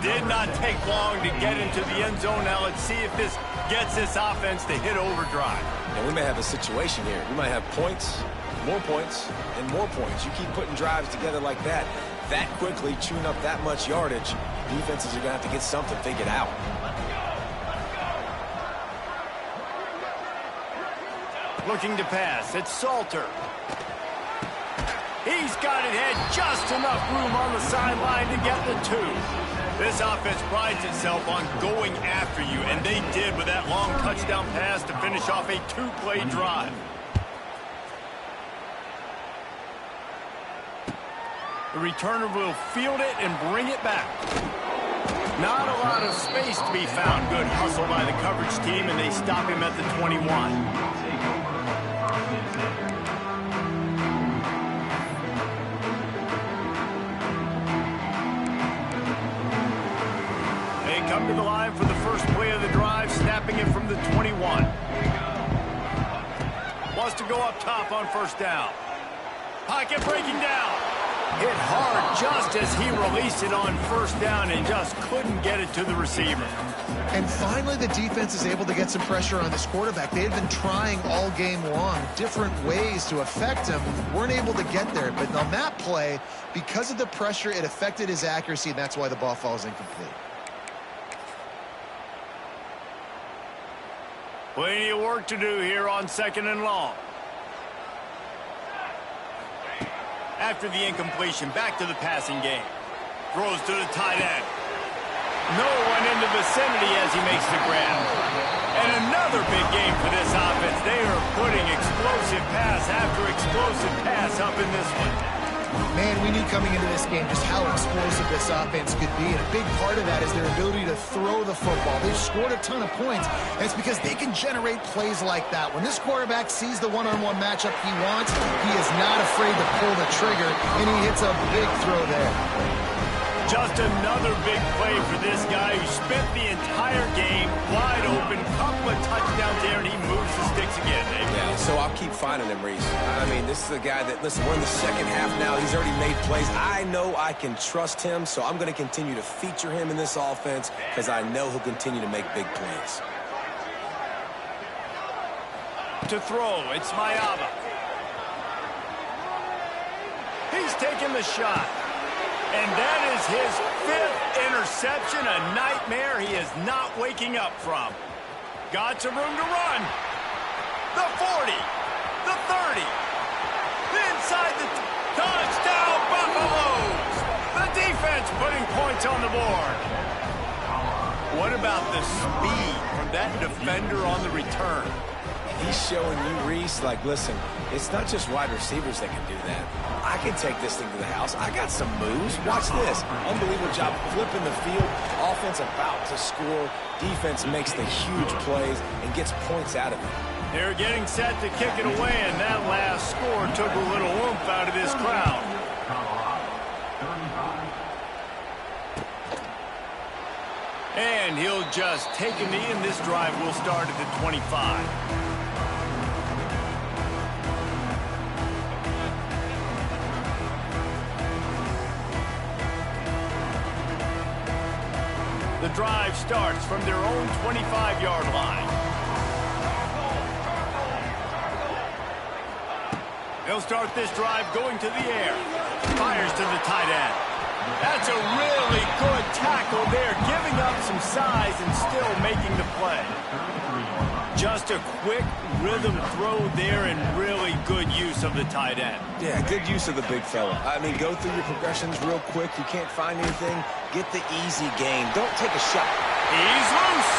Did not take long to get into the end zone. Now let's see if this gets this offense to hit overdrive. And we may have a situation here. We might have points, and more points. You keep putting drives together like that quickly, chewing up that much yardage, defenses are going to have to get something figured out. Looking to pass. It's Salter. He's got it had just enough room on the sideline to get the 2. This offense prides itself on going after you, and they did with that long touchdown pass to finish off a 2-play drive. The returner will field it and bring it back. Not a lot of space to be found. Good hustle by the coverage team, and they stop him at the 21. Come to the line for the first play of the drive, snapping it from the 21. Wants to go up top on first down. Pocket breaking down. Hit hard just as he released it on first down and just couldn't get it to the receiver. And finally, the defense is able to get some pressure on this quarterback. They had been trying all game long different ways to affect him. Weren't able to get there. But on that play, because of the pressure, it affected his accuracy, and that's why the ball falls incomplete. Plenty of work to do here on 2nd and long. After the incompletion, back to the passing game. Throws to the tight end. No one in the vicinity as he makes the grab. And another big game for this offense. They are putting explosive pass after explosive pass up in this one. Man, we knew coming into this game just how explosive this offense could be, and a big part of that is their ability to throw the football. They've scored a ton of points, and it's because they can generate plays like that. When this quarterback sees the one-on-one matchup he wants, he is not afraid to pull the trigger, and he hits a big throw there. Just another big play for this guy who spent the entire game wide open, couple of touchdowns there, and he moves the sticks again, Dave. Yeah, so I'll keep finding him, Reese. I mean, this is the guy that, listen, we're in the second half now. He's already made plays. I know I can trust him, so I'm going to continue to feature him in this offense because I know he'll continue to make big plays. To throw, it's Mayava. He's taking the shot. And that is his 5th interception, a nightmare he is not waking up from. Got some room to run. The 40, the 30, inside the touchdown Buffaloes. The defense putting points on the board. What about the speed from that defender on the return? He's showing you, Reese, like, listen, it's not just wide receivers that can do that. I can take this thing to the house. I got some moves. Watch this. Unbelievable job flipping the field. Offense about to score. Defense makes the huge plays and gets points out of it. They're getting set to kick it away, and that last score took a little oomph out of this crowd. And he'll just take a knee, and this drive will start at the 25. The drive starts from their own 25-yard line. They'll start this drive going to the air. Fires to the tight end. That's a really good tackle there, giving up some size and still making the play. Just a quick rhythm throw there and really good use of the tight end. Yeah, good use of the big fella. I mean, go through your progressions real quick. You can't find anything. Get the easy gain. Don't take a shot. He's loose.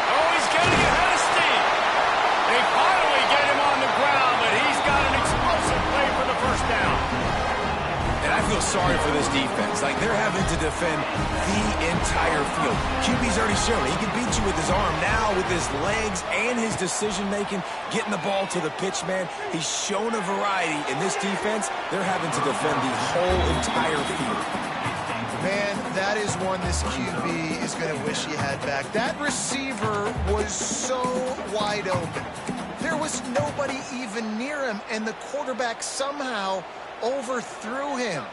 Oh, he's getting ahead of steam. They finally get him on the ground, but he's got an explosive play for the first down. And I feel sorry for this defense. Like, they're having to defend the entire field. QB's already shown he can beat you with his arm. Now, with his legs and his decision-making, getting the ball to the pitch, man, he's shown a variety. In this defense, they're having to defend the whole entire field. Man, that is one this QB is going to wish he had back. That receiver was so wide open. There was nobody even near him, and the quarterback somehow overthrew him.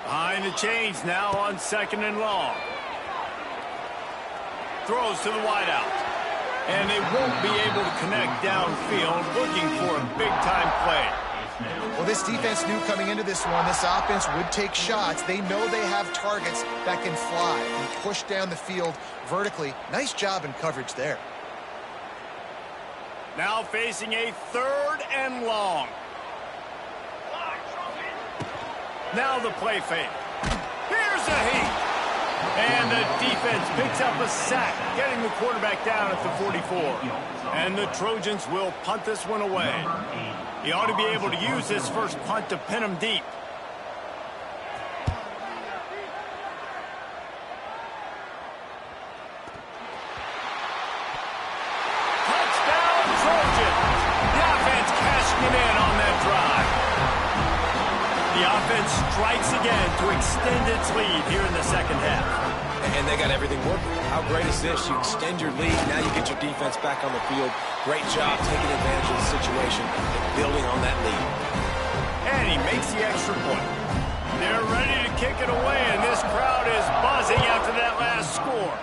Behind the chains now on 2nd and long. Throws to the wideout. And they won't be able to connect downfield, looking for a big-time play. Well, this defense knew coming into this one, this offense would take shots. They know they have targets that can fly and push down the field vertically. Nice job in coverage there. Now facing a 3rd and long. Now the play fake. Here's a heat. And the defense picks up a sack, getting the quarterback down at the 44. And the Trojans will punt this one away. He ought to be able to use this first punt to pin him deep. Touchdown, Trojans! The offense cashing it in on that drive. The offense strikes again to extend its lead here in the 2nd half. And they got everything working. How great is this? You extend your lead. Now you get your defense back on the field. Great job taking advantage of the situation and building on that lead. And he makes the extra point. They're ready to kick it away, and this crowd is buzzing after that last score.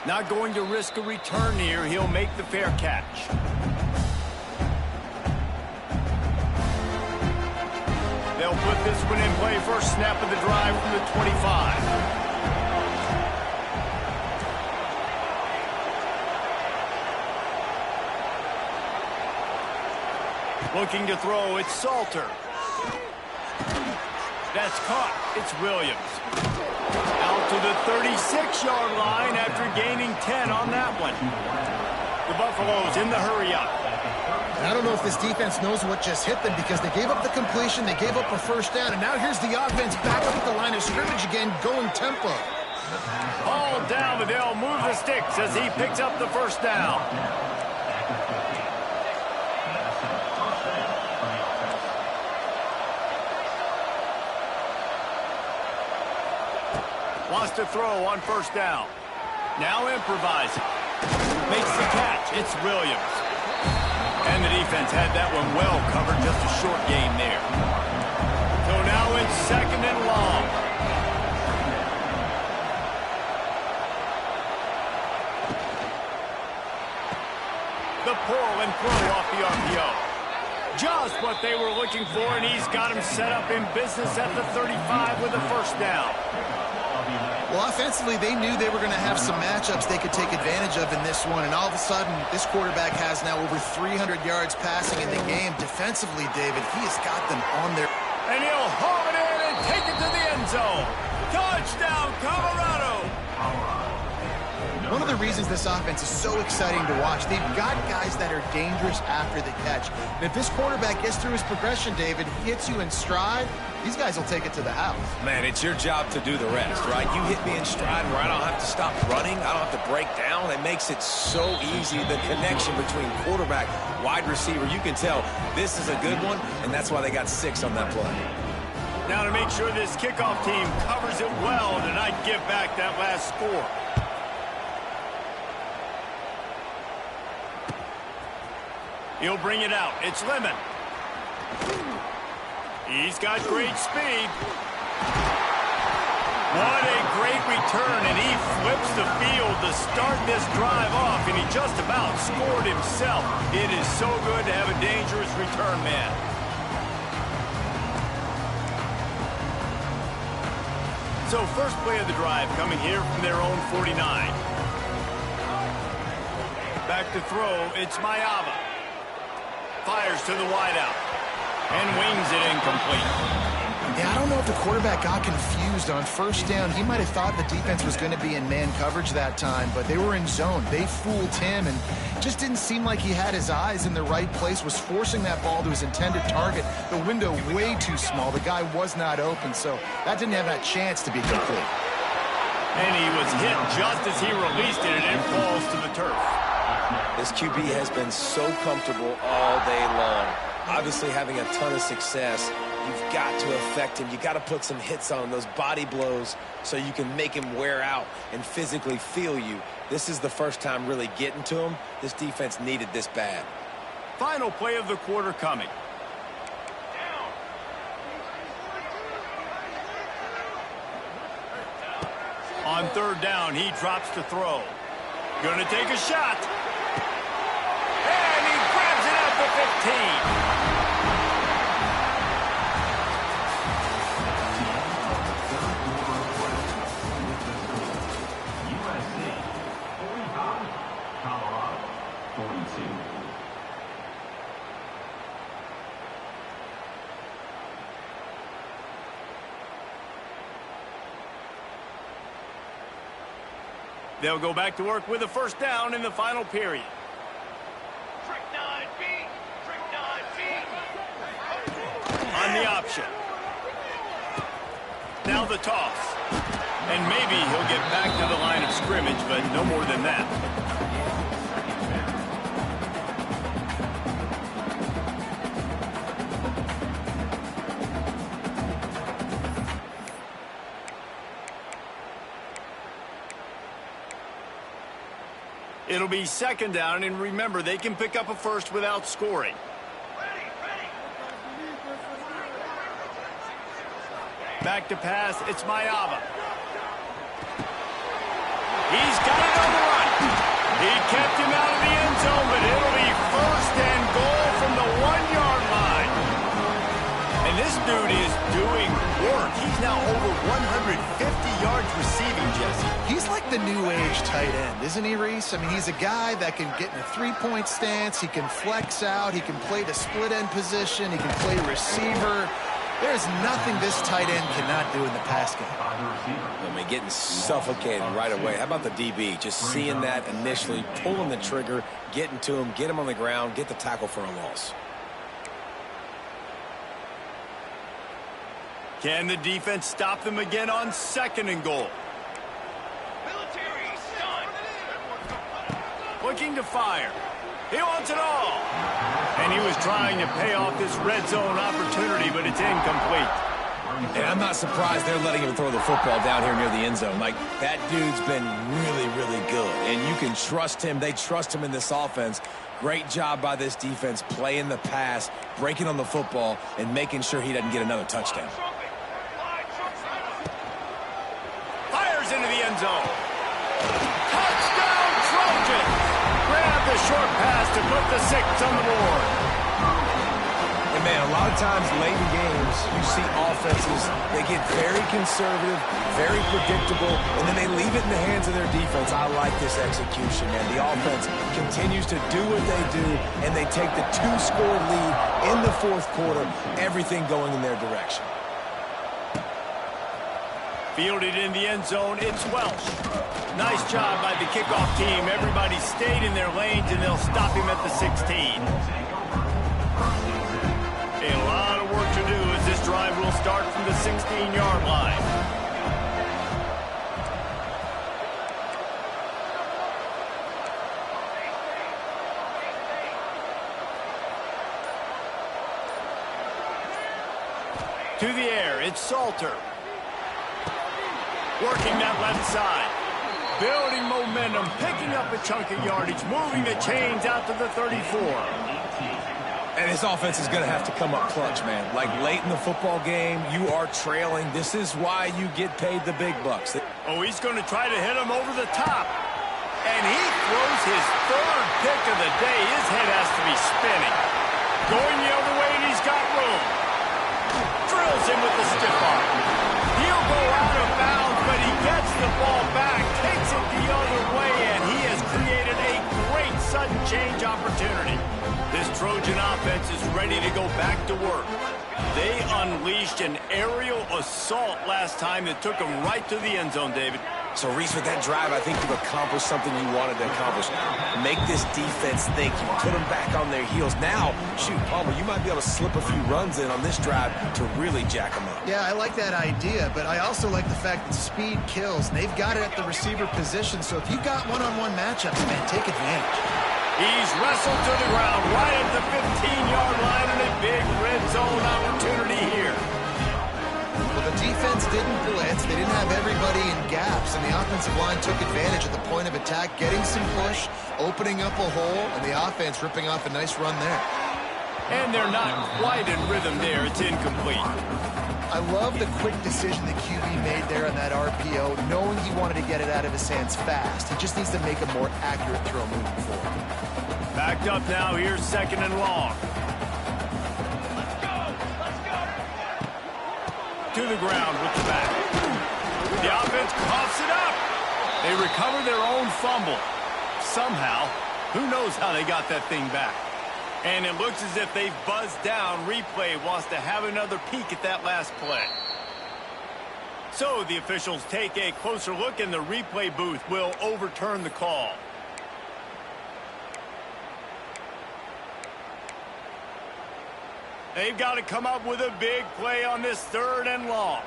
Not going to risk a return here. He'll make the fair catch. They'll put this one in play. First snap of the drive from the 25. Looking to throw, it's Salter. That's caught. It's Williams. Out to the 36-yard line after gaining 10 on that one. The Buffaloes in the hurry-up. I don't know if this defense knows what just hit them because they gave up the completion, they gave up a first down, and now here's the offense back up at the line of scrimmage again, going tempo. Ball down, but they'll move the sticks as he picks up the first down. Wants to throw on first down. Now improvising. Makes the catch. It's Williams. And the defense had that one well covered, just a short gain there. So now it's 2nd and long. The pull and throw off the RPO. Just what they were looking for, and he's got him set up in business at the 35 with a first down. Well, offensively, they knew they were going to have some matchups they could take advantage of in this one, and all of a sudden, this quarterback has now over 300 yards passing in the game. Defensively, David, he has got them on their... And he'll haul it in and take it to the end zone. Touchdown, Colorado! One of the reasons this offense is so exciting to watch, they've got guys that are dangerous after the catch. And if this quarterback gets through his progression, David, he hits you in stride, these guys will take it to the house. Man, it's your job to do the rest, right? You hit me in stride where I don't have to stop running. I don't have to break down. It makes it so easy, the connection between quarterback, wide receiver. You can tell this is a good one, and that's why they got 6 on that play. Now to make sure this kickoff team covers it well and not give back that last score. He'll bring it out. It's Lemon. He's got great speed. What a great return, and he flips the field to start this drive off, and he just about scored himself. It is so good to have a dangerous return man. So first play of the drive coming here from their own 49. Back to throw, it's Mayava. Fires to the wideout and wings it incomplete. Yeah, I don't know if the quarterback got confused on first down. He might have thought the defense was going to be in man coverage that time, but they were in zone. They fooled him, and just didn't seem like he had his eyes in the right place, was forcing that ball to his intended target. The window way too small. The guy was not open, so that didn't have that chance to be complete. And he was hit just as he released it, and it falls to the turf. This QB has been so comfortable all day long. Obviously having a ton of success. You've got to affect him. You got to put some hits on him, those body blows, so you can make him wear out and physically feel you. This is the first time really getting to him. This defense needed this bad. Final play of the quarter coming. On third down, he drops to throw. Gonna take a shot. And he grabs it at the 15. They'll go back to work with a first down in the final period. On the option. Now the toss. And maybe he'll get back to the line of scrimmage, but no more than that. It'll be second down, and remember, they can pick up a first without scoring. Back to pass, it's Mayava. He's got it on the run. He kept him out of the end zone, but it'll be first and goal from the 1-yard line. And this dude is doing work. He's now over 150 yards receiving, Jesse. He's like the new age tight end, isn't he, Reese? I mean, he's a guy that can get in a three-point stance. He can flex out. He can play the split end position. He can play receiver. There's nothing this tight end cannot do in the pass game. I mean, getting suffocated right away. How about the DB? Just seeing that initially, pulling the trigger, getting to him, get him on the ground, get the tackle for a loss. Can the defense stop them again on second and goal? Looking to fire. He wants it all. And he was trying to pay off this red zone opportunity, but it's incomplete. And I'm not surprised they're letting him throw the football down here near the end zone. Like, that dude's been really, really good. And you can trust him. They trust him in this offense. Great job by this defense playing the pass, breaking on the football, and making sure he doesn't get another touchdown. Fires into the end zone. Touchdown, Trojans! Grab the short pass to put the 6 on the board. And, man, a lot of times late in games, you see offenses, they get very conservative, very predictable, and then they leave it in the hands of their defense. I like this execution, man. The offense continues to do what they do, and they take the 2-score lead in the fourth quarter, everything going in their direction. Fielded in the end zone, it's Welsh. Nice job by the kickoff team. Everybody stayed in their lanes, and they'll stop him at the 16. A lot of work to do as this drive will start from the 16-yard line. To the air, it's Salter. Working that left side. Building momentum, picking up a chunk of yardage, moving the chains out to the 34. And this offense is going to have to come up clutch, man. Like, late in the football game, you are trailing. This is why you get paid the big bucks. Oh, he's going to try to hit him over the top. And he throws his third pick of the day. His head has to be spinning. Going the other way, and he's got room. Drills him with the stiff arm. He'll go out of bounds, but he gets the ball back, takes it the other way, and he has created a great sudden change opportunity. This Trojan offense is ready to go back to work. They unleashed an aerial assault last time that took them right to the end zone, David. So, Reese, with that drive, I think you've accomplished something you wanted to accomplish. Make this defense think. You put them back on their heels. Now, shoot, Palmer, you might be able to slip a few runs in on this drive to really jack them up. Yeah, I like that idea, but I also like the fact that speed kills. They've got it at the receiver position, so if you got one-on-one matchups, man, take advantage. He's wrestled to the ground right at the 15-yard line, and a big red zone opportunity here. Well, the defense didn't blitz. They didn't have everybody in gaps, and the offensive line took advantage at the point of attack, getting some push, opening up a hole, and the offense ripping off a nice run there. And they're not quite in rhythm there. It's incomplete. I love the quick decision that QB made there on that RPO, knowing he wanted to get it out of his hands fast. He just needs to make a more accurate throw moving forward. Backed up now. Here's 2nd and long. To the ground with the back. The offense coughs it up. They recover their own fumble. Somehow, who knows how they got that thing back. And it looks as if they've buzzed down. Replay wants to have another peek at that last play. So the officials take a closer look, and the replay booth will overturn the call. They've got to come up with a big play on this 3rd and long.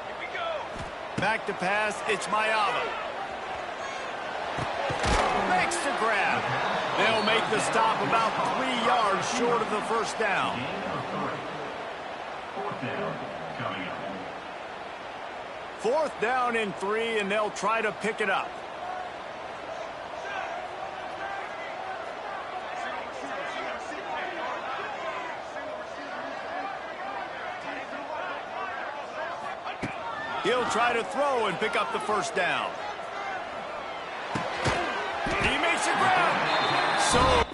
Here we go. Back to pass, it's Mayava. Makes the grab. They'll make the stop about 3 yards short of the first down. 4th down and 3, and they'll try to pick it up. He'll try to throw and pick up the first down. He makes a grab. So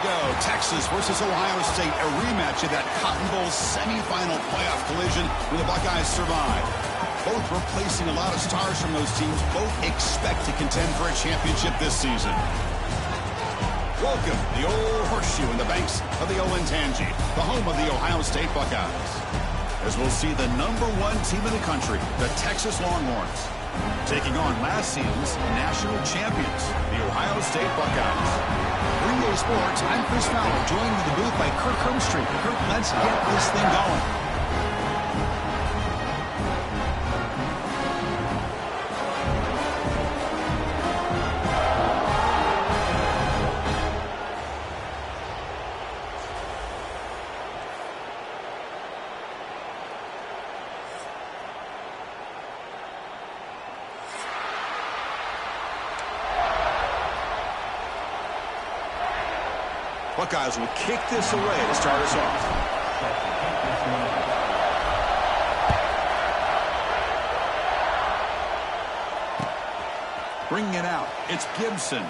go. Texas versus Ohio State, a rematch of that Cotton Bowl semifinal playoff collision when the Buckeyes survived. Both replacing a lot of stars from those teams. Both expect to contend for a championship this season. Welcome, the old horseshoe in the banks of the Olentangy, the home of the Ohio State Buckeyes. As we'll see the #1 team in the country, the Texas Longhorns, taking on last season's national champions, the Ohio State Buckeyes. 3A Sports, I'm Chris Fowler, joined in the booth by Kirk Hermstreet. Kirk, let's get this thing going. Buckeyes will kick this away to start us off. Bringing it out, it's Gibson.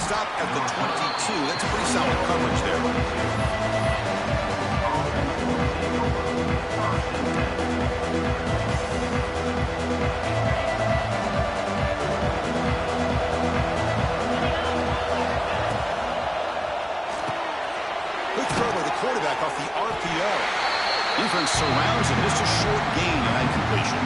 Stop at the 22. That's a pretty solid coverage there. Quarterback off the RPO. Defense surrounds him. Just a short gain in that completion.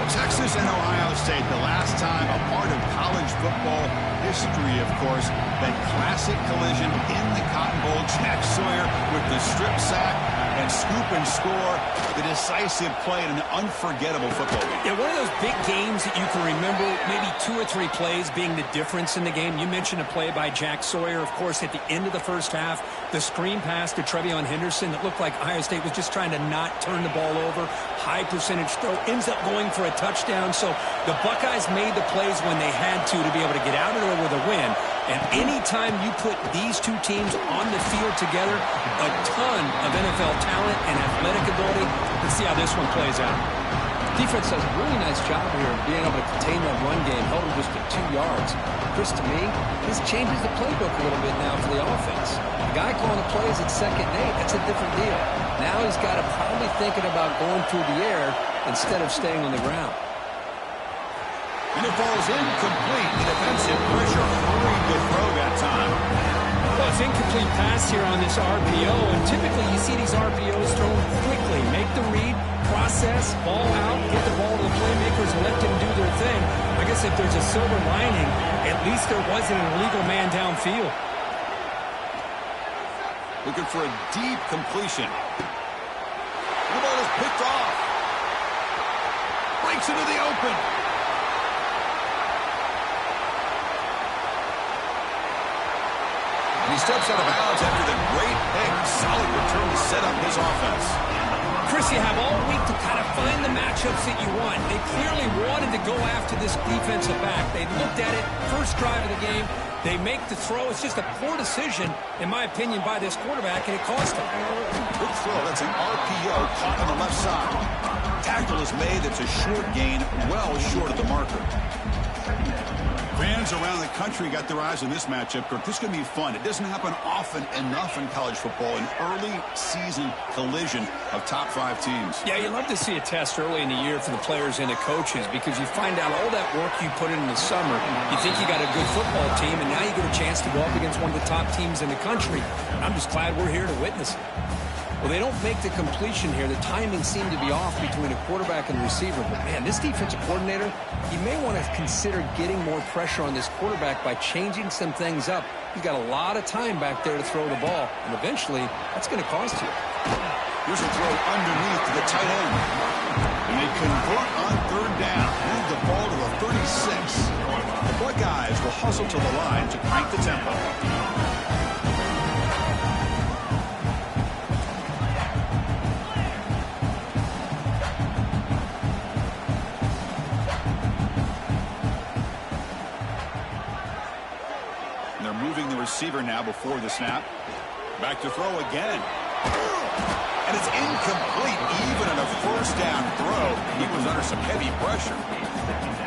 Well, Texas and Ohio State, the last time a part of college football history, of course, that classic collision in the Cotton Bowl. Jack Sawyer with the strip sack and scoop and score, the decisive play in an unforgettable football game. Yeah, one of those big games that you can remember, maybe 2 or 3 plays being the difference in the game. You mentioned a play by Jack Sawyer, of course, at the end of the first half, the screen pass to Trevion Henderson that looked like Ohio State was just trying to not turn the ball over. High percentage throw, ends up going for a touchdown. So the Buckeyes made the plays when they had to be able to get out of there with a win. And anytime you put these two teams on the field together, a ton of NFL talent and athletic ability. Let's see how this one plays out. Defense does a really nice job here of being able to contain that run game, held him just at 2 yards. Chris, to me, this changes the playbook a little bit now for the offense. The guy calling the plays at 2nd and 8, that's a different deal. Now he's got to probably thinking about going through the air instead of staying on the ground. And it falls incomplete. The defensive pressure hurried to throw that time. Well, it's incomplete pass here on this RPO, and typically you see these RPOs thrown quickly. Make the read, process, ball out, get the ball to the playmakers and let them do their thing. I guess if there's a silver lining, at least there wasn't an illegal man downfield. Looking for a deep completion. The ball is picked off. Breaks into the open. And he steps out of bounds after the great pick. Solid return to set up his offense. Chris, you have all week to kind of find the matchups that you want. They clearly wanted to go after this defensive back. They looked at it, first drive of the game. They make the throw. It's just a poor decision, in my opinion, by this quarterback, and it cost him. Good throw. That's an RPO caught on the left side. Tackle is made. It's a short gain, well short of the marker. Fans around the country got their eyes on this matchup. This is going to be fun. It doesn't happen often enough in college football, an early season collision of top 5 teams. Yeah, you love to see a test early in the year for the players and the coaches because you find out all that work you put in the summer. You think you got a good football team, and now you get a chance to go up against one of the top teams in the country. I'm just glad we're here to witness it. Well, they don't make the completion here. The timing seemed to be off between a quarterback and the receiver. But, man, this defensive coordinator, he may want to consider getting more pressure on this quarterback by changing some things up. He's got a lot of time back there to throw the ball, and eventually that's going to cost you. Here's a throw underneath to the tight end. And they convert on 3rd down. Move the ball to the 36. The Buckeyes will hustle to the line to crank the tempo. Receiver now before the snap. Back to throw again. And it's incomplete even on a 1st down throw. He was under some heavy pressure.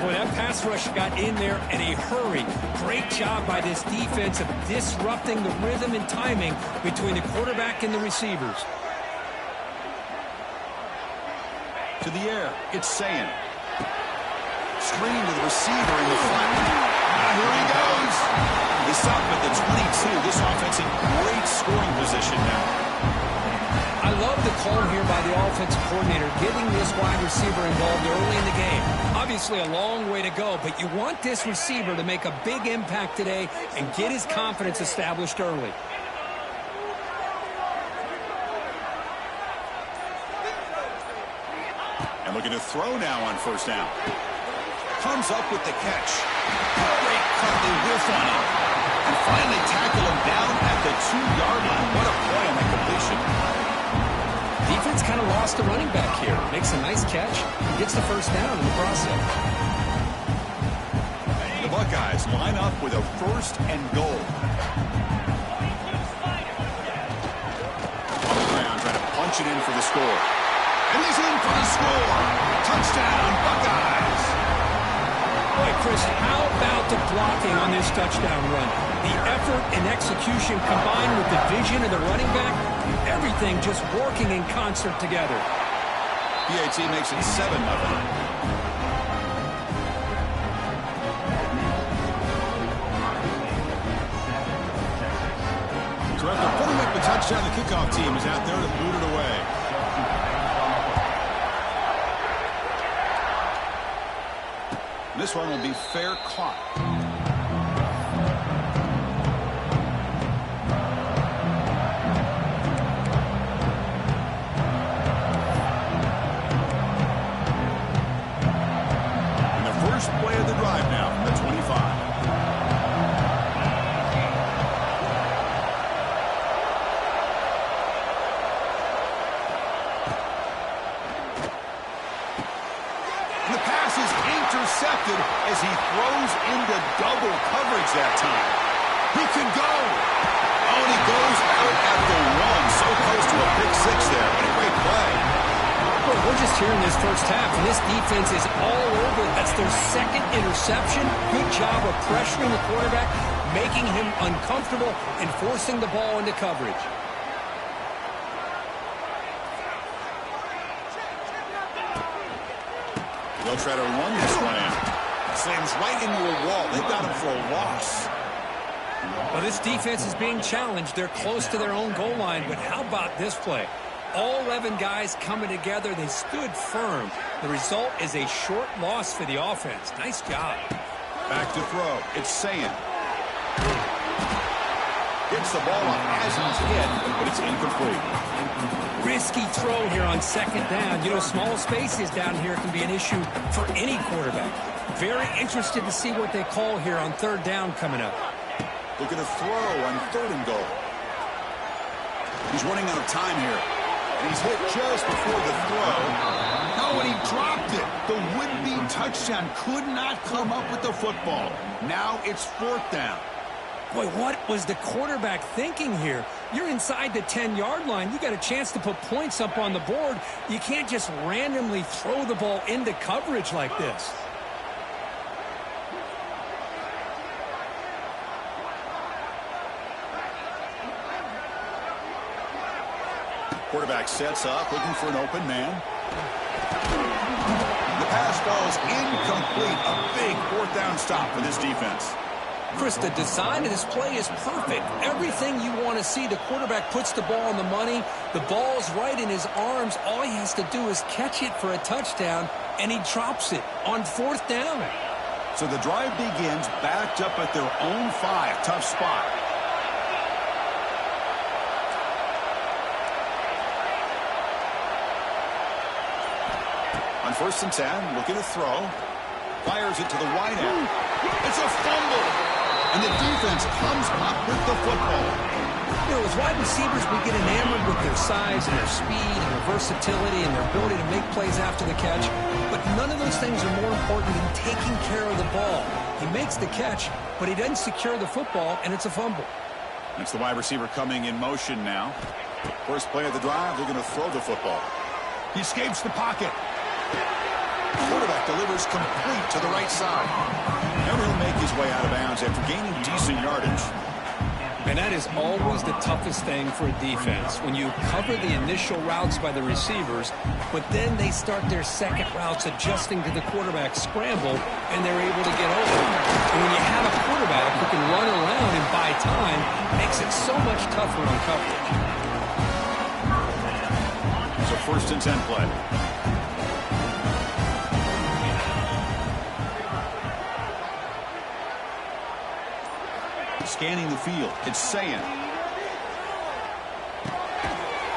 Boy, that pass rush got in there in a hurry. Great job by this defense of disrupting the rhythm and timing between the quarterback and the receivers. To the air, it's Sayin. Screen to the receiver in the flat. Here he goes. They stop at the 22. This offense in great scoring position now. I love the call here by the offensive coordinator, getting this wide receiver involved early in the game. Obviously a long way to go, but you want this receiver to make a big impact today and get his confidence established early. And looking to throw now on first down. Comes up with the catch. Great cut, they whiff on him. And finally tackle him down at the 2-yard line. What a play on that completion. Defense kind of lost the running back here. Makes a nice catch and gets the first down in the process. The Buckeyes line up with a 1st and goal. On the ground, trying to punch it in for the score. And he's in for the score. Touchdown, Buckeyes. Boy, Chris, how about the blocking on this touchdown run? The effort and execution combined with the vision of the running back, everything just working in concert together. PAT makes it 7-0. So after putting up the touchdown, the kickoff team is out there to boot it away. This one will be fair caught. And the first play of the drive now from the 25. Intercepted as he throws into double coverage that time. He can go. Oh, and he goes out at the 1. So close to a pick 6 there. What a great play. Well, we're just here in this first half, and this defense is all over. That's their 2nd interception. Good job of pressuring the quarterback, making him uncomfortable, and forcing the ball into coverage. They'll try to run this one in. Slams right into a wall. They got him for a loss. Well, this defense is being challenged. They're close to their own goal line, but how about this play? All 11 guys coming together. They stood firm. The result is a short loss for the offense. Nice job. Back to throw. It's Sayin. Gets the ball off Azzi's head, but it's incomplete. Risky throw here on 2nd down. You know, small spaces down here can be an issue for any quarterback. Very interested to see what they call here on 3rd down coming up. Looking to throw on 3rd and goal. He's running out of time here. And he's hit just before the throw. Oh, and he dropped it. The would-be touchdown could not come up with the football. Now it's 4th down. Boy, what was the quarterback thinking here? You're inside the 10-yard line. You got a chance to put points up on the board. You can't just randomly throw the ball into coverage like this. Quarterback sets up, looking for an open man. The pass ball's incomplete. A big 4th down stop for this defense. Chris, the design of this play is perfect. Everything you want to see. The quarterback puts the ball on the money. The ball's right in his arms. All he has to do is catch it for a touchdown, and he drops it on 4th down. So the drive begins backed up at their own 5. Tough spot. On 1st and 10, looking to throw. Fires it to the wide end. It's a fumble. And the defense comes up with the football. You know, as wide receivers, we get enamored with their size and their speed and their versatility and their ability to make plays after the catch. But none of those things are more important than taking care of the ball. He makes the catch, but he doesn't secure the football, and it's a fumble. It's the wide receiver coming in motion now. First play of the drive, they're going to throw the football. He escapes the pocket. Quarterback delivers complete to the right side. Now he'll make his way out of bounds after gaining decent yardage. And that is always the toughest thing for a defense, when you cover the initial routes by the receivers, but then they start their second routes adjusting to the quarterback scramble, and they're able to get open. And when you have a quarterback who can run around and buy time, it makes it so much tougher on coverage. It's a 1st and 10 play. Scanning the field. It's Sayan.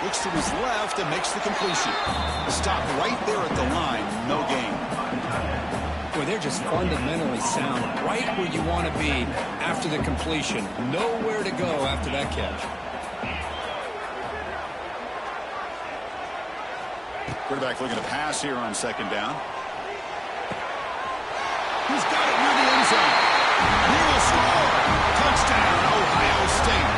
Looks to his left and makes the completion. Stop right there at the line. No gain. Boy, they're just fundamentally sound. Right where you want to be after the completion. Nowhere to go after that catch. Quarterback looking to pass here on 2nd down. He's got it near the end zone. He will score. Touchdown, Ohio State.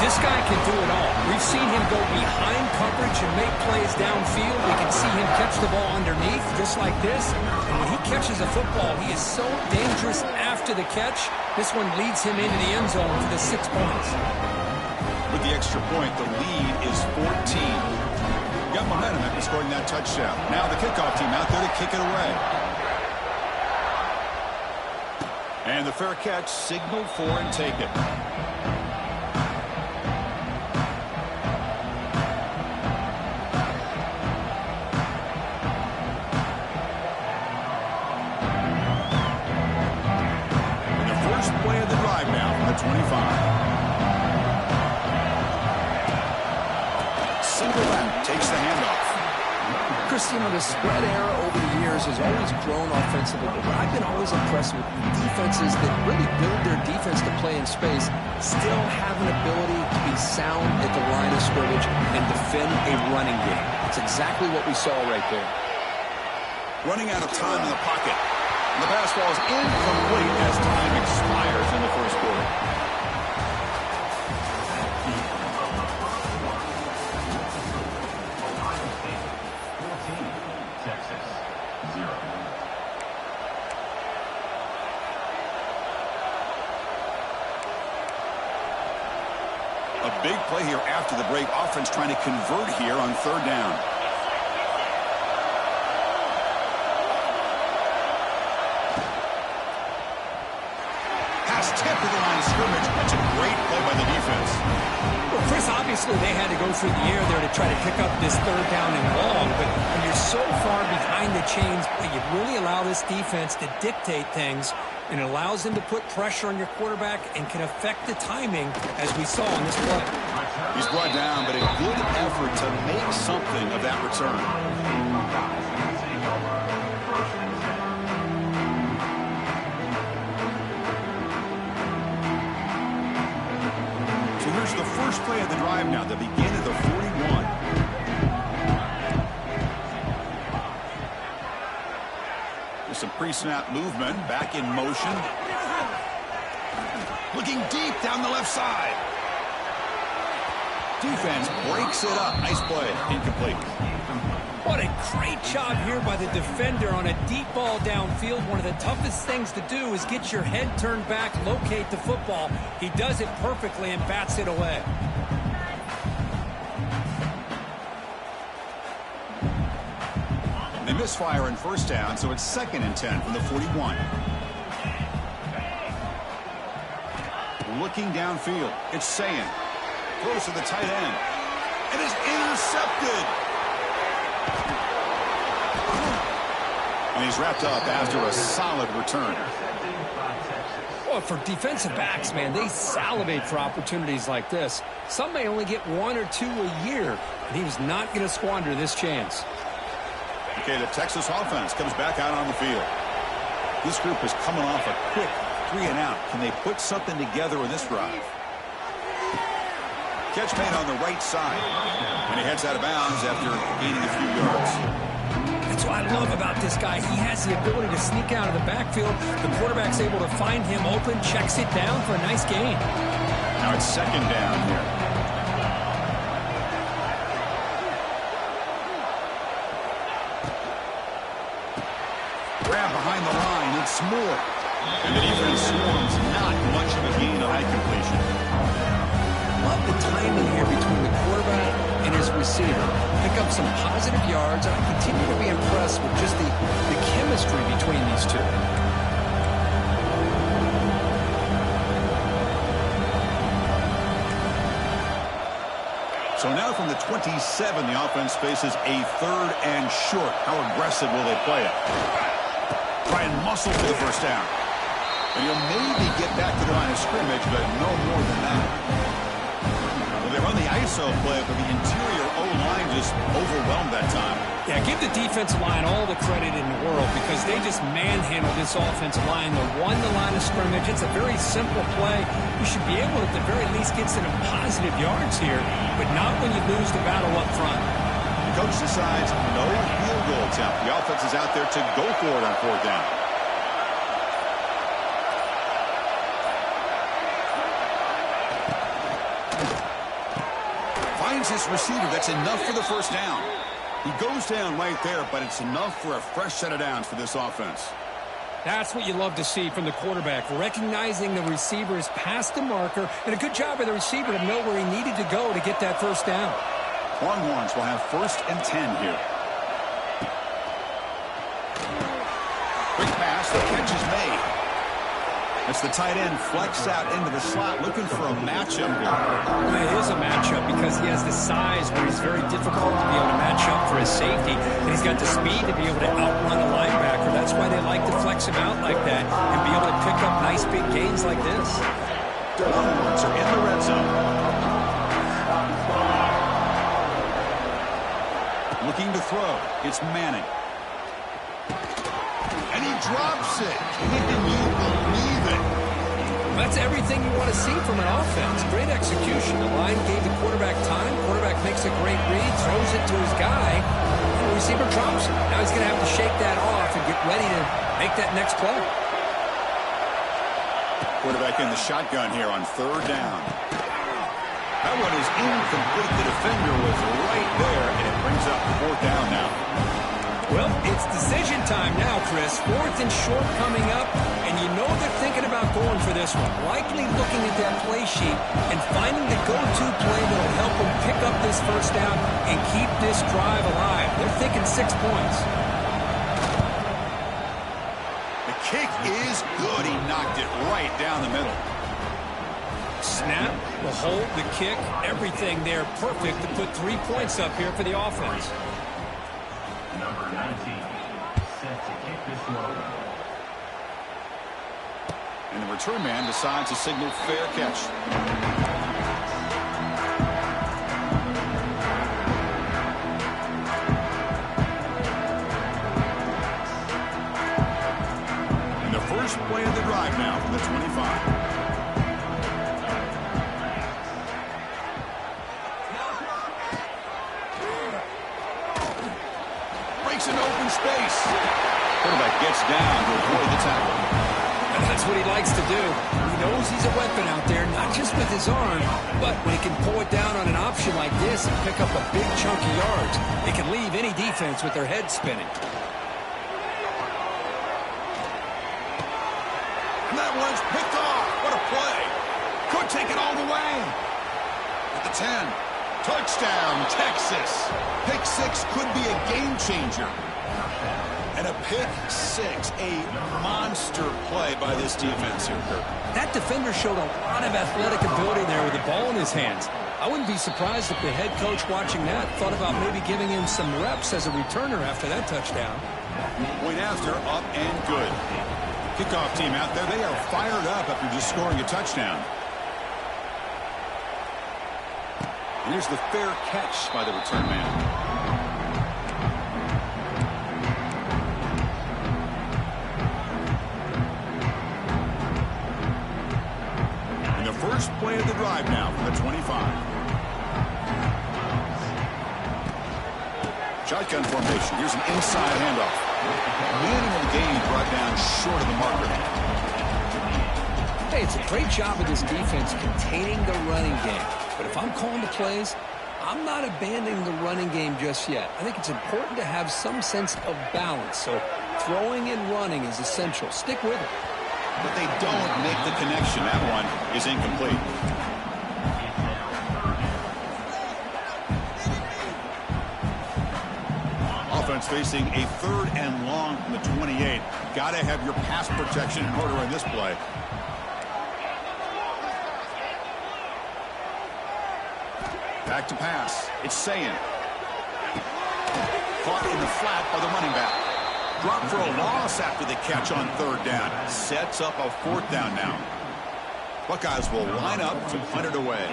This guy can do it all. We've seen him go behind coverage and make plays downfield. We can see him catch the ball underneath just like this. And when he catches a football, he is so dangerous after the catch. This one leads him into the end zone for the 6 points. With the extra point, the lead is 14. Got momentum after scoring that touchdown. Now the kickoff team out there to kick it away. And the fair catch signaled for and taken. And the first play of the drive now from the 25. Single back takes the handoff. Chris, you know, the spread era over the years has always grown offensively, but I've been always impressed with the defenses that really build their defense to play in space, still have an ability to be sound at the line of scrimmage and defend a running game. That's exactly what we saw right there. Running out of time in the pocket. And the pass falls incomplete as time expires in the first quarter. A big play here after the break. Offense trying to convert here on 3rd down. Pass tipped to the line of scrimmage. That's a great play by the defense. Well, Chris, obviously they had to go through the air there to try to pick up this 3rd down and long, but when you're so far behind the chains, you really allow this defense to dictate things, and it allows them to put pressure on your quarterback and can affect the timing, as we saw on this play. He's brought down, but a good effort to make something of that return. So here's the first play of the drive now, the beginning of the 41. There's some pre-snap movement, back in motion. Looking deep down the left side. Defense breaks it up. Nice play. Incomplete. What a great job here by the defender on a deep ball downfield. One of the toughest things to do is get your head turned back, locate the football. He does it perfectly and bats it away. They misfire in 1st down, so it's 2nd and 10 from the 41. Looking downfield. It's Sayan. Throws to the tight end. It is intercepted. And he's wrapped up after a solid return. Well, for defensive backs, man, they salivate for opportunities like this. Some may only get 1 or 2 a year, and he was not going to squander this chance. Okay, the Texas offense comes back out on the field. This group is coming off a quick 3-and-out. Can they put something together in this drive? Catch made on the right side. And he heads out of bounds after gaining a few yards. That's what I love about this guy. He has the ability to sneak out of the backfield. The quarterback's able to find him open, checks it down for a nice gain. Now it's 2nd down here. grab behind the line. It's Moore. And the defense swarms. Not much of a gain on that completion. Love the timing here between the quarterback and his receiver. Pick up some positive yards, and I continue to be impressed with just the chemistry between these two. So now from the 27, the offense faces a 3rd and short. How aggressive will they play it? Try and muscle for the first down. And you'll maybe get back to the line of scrimmage, but no more than that. Well, they run the ISO play, but the interior O-line just overwhelmed that time. Yeah, give the defensive line all the credit in the world because they just manhandled this offensive line. They won the line of scrimmage. It's a very simple play. You should be able to, at the very least, get some positive yards here, but not when you lose the battle up front. The coach decides no field goal attempt. The offense is out there to go for it on 4th down. Finds his receiver. That's enough for the first down. He goes down right there, but it's enough for a fresh set of downs for this offense. That's what you love to see from the quarterback, recognizing the receiver is past the marker, and a good job by the receiver to know where he needed to go to get that first down. Longhorns will have 1st and 10 here. Quick pass, the catch is made. It's the tight end flex out into the slot, looking for a matchup. It is a matchup because he has the size where he's very difficult to be able to match up for his safety, and he's got the speed to be able to outrun a linebacker. That's why they like to flex him out like that and be able to pick up nice big gains like this. Longhorns are in the red zone. Looking to throw. It's Manning. And he drops it. Can you believe it? That's everything you want to see from an offense. Great execution. The line gave the quarterback time. Quarterback makes a great read, throws it to his guy, and the receiver drops it. Now he's going to have to shake that off and get ready to make that next play. Quarterback in the shotgun here on 3rd down. That one is incomplete. The defender was right there, and it brings up 4th down now. Well, it's decision time now, Chris. 4th and short coming up, and you know they're thinking about going for this one. Likely looking at that play sheet and finding the go-to play that will help them pick up this first down and keep this drive alive. They're thinking 6 points. The kick is good. He knocked it right down the middle. Snap, the hold, the kick, everything there perfect to put 3 points up here for the offense. Number 19, set to kick this one. And the return man decides to signal fair catch. And the first play of the drive now from the 25. An open space. Quarterback gets down to avoid the tackle. And that's what he likes to do. He knows he's a weapon out there, not just with his arm, but when he can pull it down on an option like this and pick up a big chunk of yards, it can leave any defense with their head spinning. And that one's picked off. What a play. Could take it all the way. At the 10. Touchdown, Texas. Pick 6 could be a game changer. And a pick 6, a monster play by this defense here, Kirk. That defender showed a lot of athletic ability there with the ball in his hands. I wouldn't be surprised if the head coach watching that thought about maybe giving him some reps as a returner after that touchdown. Point after, up and good. Kickoff team out there, they are fired up after just scoring a touchdown. And here's the fair catch by the return man. And the first play of the drive now from the 25. Shotgun formation. Here's an inside handoff. Minimal gain brought down short of the marker. Hey, it's a great job of this defense containing the running game. But if I'm calling the plays, I'm not abandoning the running game just yet. I think it's important to have some sense of balance. So throwing and running is essential. Stick with it. But they don't make the connection. That one is incomplete. Offense facing a 3rd and long from the 28. Got to have your pass protection in order in this play. Back to pass. It's Sayin. Caught in the flat by the running back. Drop for a loss after the catch on 3rd down. Sets up a 4th down now. Buckeyes will line up to punt it away.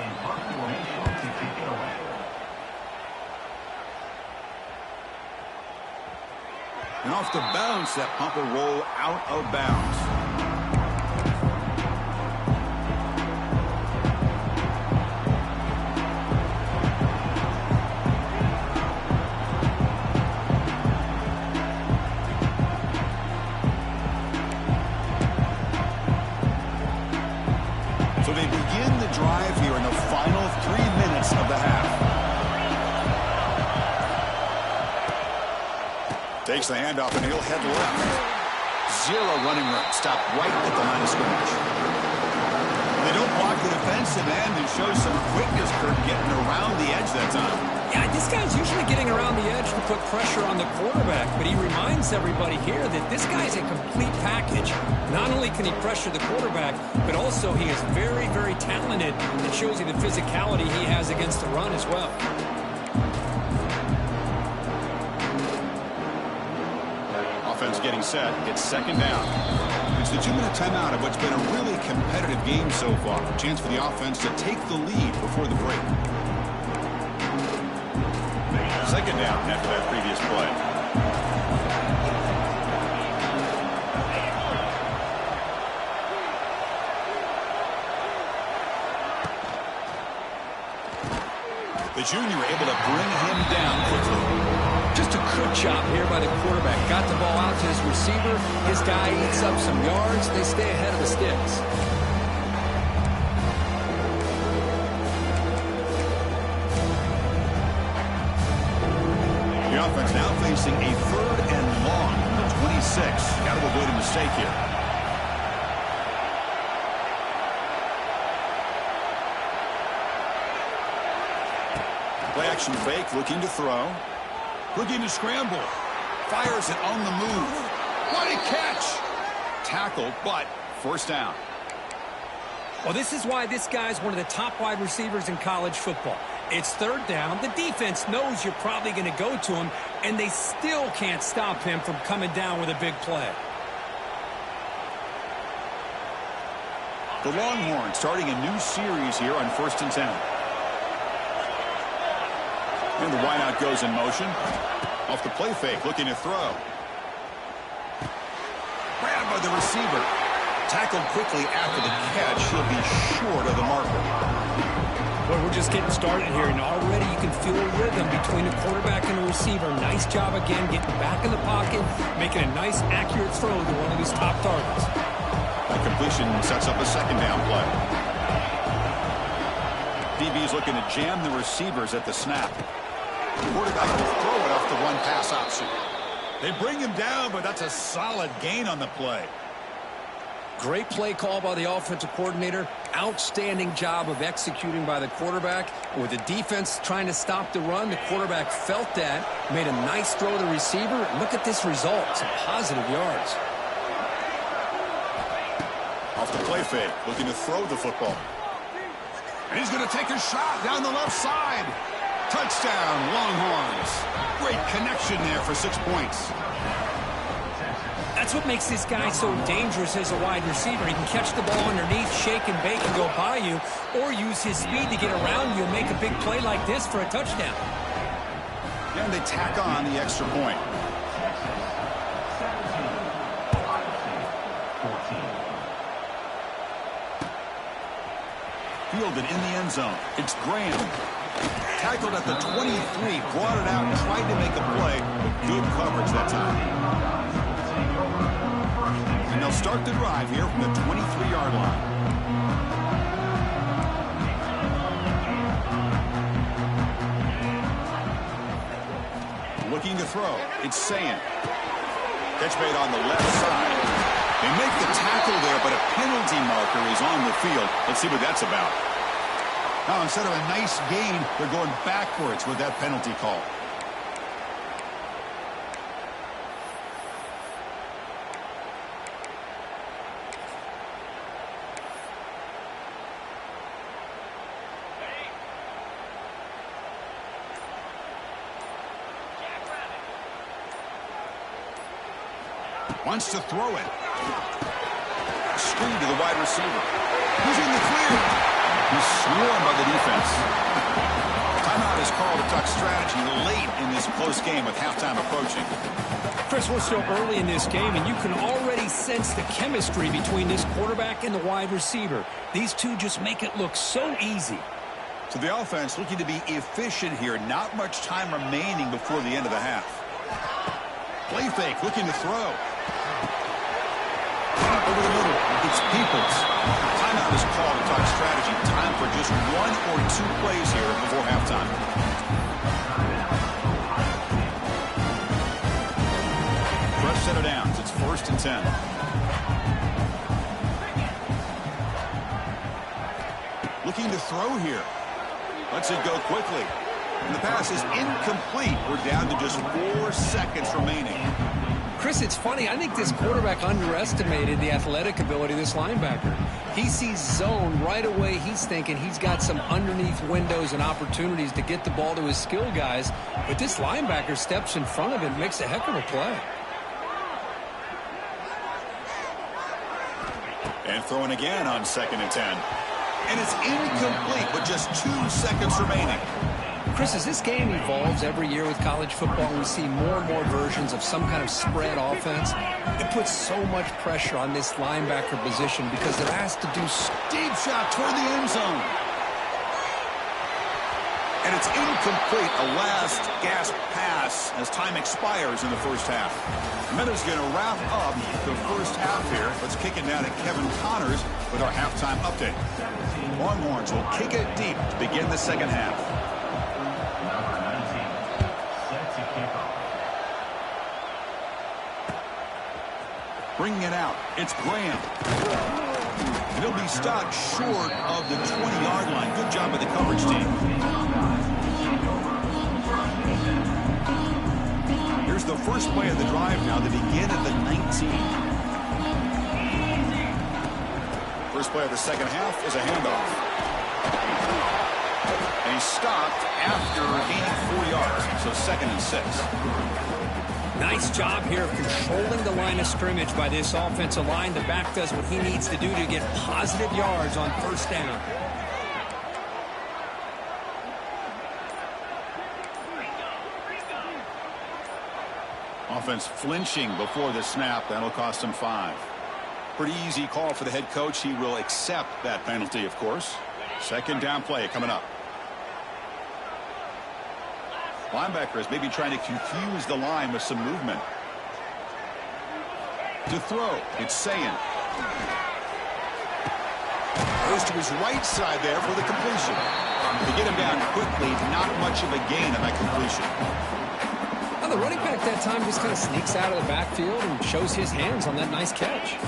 And off the bounce, that punt will roll out of bounds. So they begin the drive here in the final 3 minutes of the half. Takes the handoff and he'll head left. 0 running room. Stop right at the line of scrimmage. They don't block the defensive end and show some quickness, Kurt, getting around the edge that time. Yeah, this guy's usually getting around the edge to put pressure on the quarterback, but he reminds everybody here that this guy's a complete package. Not only can he pressure the quarterback, but also he is very, very talented. It shows you the physicality he has against the run as well. Offense getting set. It's 2nd down. It's the 2-minute timeout of what's been a really competitive game so far. A chance for the offense to take the lead before the break. 2nd down after that previous play. The junior able to bring him down quickly. Just a good job here by the quarterback. Got the ball out to his receiver. His guy eats up some yards. They stay ahead of the sticks. The offense now facing a 3rd and long from the 26. Got to avoid a mistake here. Play action fake, looking to throw. Looking to scramble. Fires it on the move. What a catch! Tackle, but 1st down. Well, this is why this guy's one of the top wide receivers in college football. It's 3rd down. The defense knows you're probably going to go to him, and they still can't stop him from coming down with a big play. The Longhorns starting a new series here on 1st and 10. And the wideout goes in motion. Off the play fake, looking to throw. Grabbed by the receiver. Tackled quickly after the catch. He'll be short of the marker. Well, we're just getting started here, and already you can feel a rhythm between the quarterback and the receiver. Nice job again getting back in the pocket, making a nice, accurate throw to one of his top targets. That completion sets up a 2nd down play. DB's looking to jam the receivers at the snap. The quarterback will throw it off the run-pass option. They bring him down, but that's a solid gain on the play. Great play call by the offensive coordinator. Outstanding job of executing by the quarterback. With the defense trying to stop the run, the quarterback felt that, made a nice throw to the receiver. And look at this result. Some positive yards. Off the play fake, looking to throw the football. And he's going to take a shot down the left side. Touchdown, Longhorns. Great connection there for 6 points. That's what makes this guy so dangerous as a wide receiver. He can catch the ball underneath, shake and bake and go by you, or use his speed to get around you and make a big play like this for a touchdown. And they tack on the extra point. Fielded in the end zone. It's Graham. Tackled at the 23, brought it out and tried to make a play, but good coverage that time. And they'll start the drive here from the 23-yard line. Looking to throw. It's Sayin. Catch made on the left side. They make the tackle there, but a penalty marker is on the field. Let's see what that's about. Now, instead of a nice gain, they're going backwards with that penalty call. Wants to throw it. Screen to the wide receiver. He's in the clear. He's swarmed by the defense. Timeout is called to talk strategy late in this close game with halftime approaching. Chris, we're still early in this game, and you can already sense the chemistry between this quarterback and the wide receiver. These two just make it look so easy. So the offense looking to be efficient here. Not much time remaining before the end of the half. Play fake, looking to throw. Over the middle, it's Peoples. Timeout is called to talk strategy. Time for just 1 or 2 plays here before halftime. Fresh set of downs. It's 1st and 10. Looking to throw here. Lets it go quickly. And the pass is incomplete. We're down to just 4 seconds remaining. Chris, it's funny. I think this quarterback underestimated the athletic ability of this linebacker. He sees zone right away. He's thinking he's got some underneath windows and opportunities to get the ball to his skill guys. But this linebacker steps in front of him, makes a heck of a play. And throwing again on 2nd and 10. And it's incomplete with just 2 seconds remaining. Chris, as this game evolves every year with college football, we see more and more versions of some kind of spread offense. It puts so much pressure on this linebacker position because they're asked to do deep shot toward the end zone. And it's incomplete. A last gasp pass as time expires in the first half. Meadows going to wrap up the first half here. Let's kick it down to Kevin Connors with our halftime update. Longhorns will kick it deep to begin the second half. Bringing it out, it's Graham. And he'll be stopped short of the 20-yard line. Good job by the coverage team. Here's the first play of the drive now to begin at the 19. First play of the second half is a handoff. And he's stopped after gaining 4 yards, so 2nd and 6. Nice job here of controlling the line of scrimmage by this offensive line. The back does what he needs to do to get positive yards on first down. Offense flinching before the snap. That'll cost him 5. Pretty easy call for the head coach. He will accept that penalty, of course. Second down play coming up. Linebacker is maybe trying to confuse the line with some movement. To throw, it's Sayin. Goes to his right side there for the completion. To get him down quickly, not much of a gain on that completion. Well, the running back that time just kind of sneaks out of the backfield and shows his hands on that nice catch.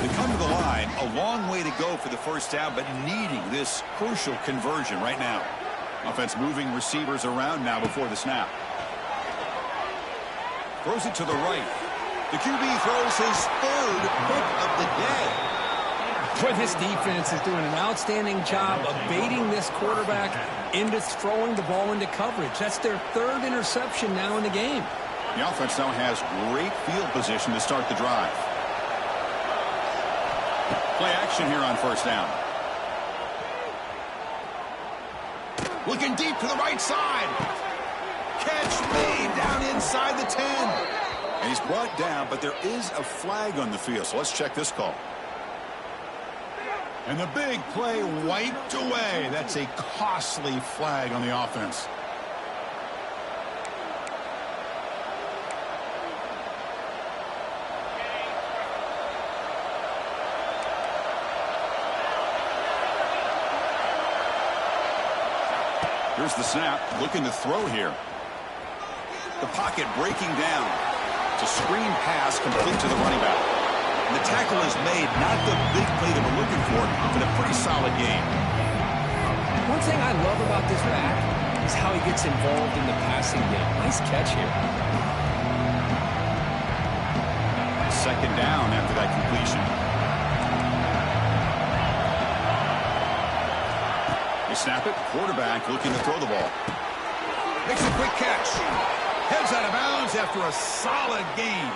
They come to the line, a long way to go for the first down, but needing this crucial conversion right now. Offense moving receivers around now before the snap. Throws it to the right. The QB throws his 3rd pick of the day. Boy, this defense is doing an outstanding job of baiting this quarterback into throwing the ball into coverage. That's their 3rd interception now in the game. The offense now has great field position to start the drive. Play action here on first down. Looking deep to the right side. Catch made down inside the 10. And he's brought down, but there is a flag on the field. So let's check this call. And the big play wiped away. That's a costly flag on the offense. Here's the snap, looking to throw here. The pocket breaking down. It's a screen pass complete to the running back. And the tackle is made, not the big play that we're looking for, but a pretty solid game. One thing I love about this back is how he gets involved in the passing game. Nice catch here. Second down after that completion. They snap it. Quarterback looking to throw the ball. Makes a quick catch. Heads out of bounds after a solid gain.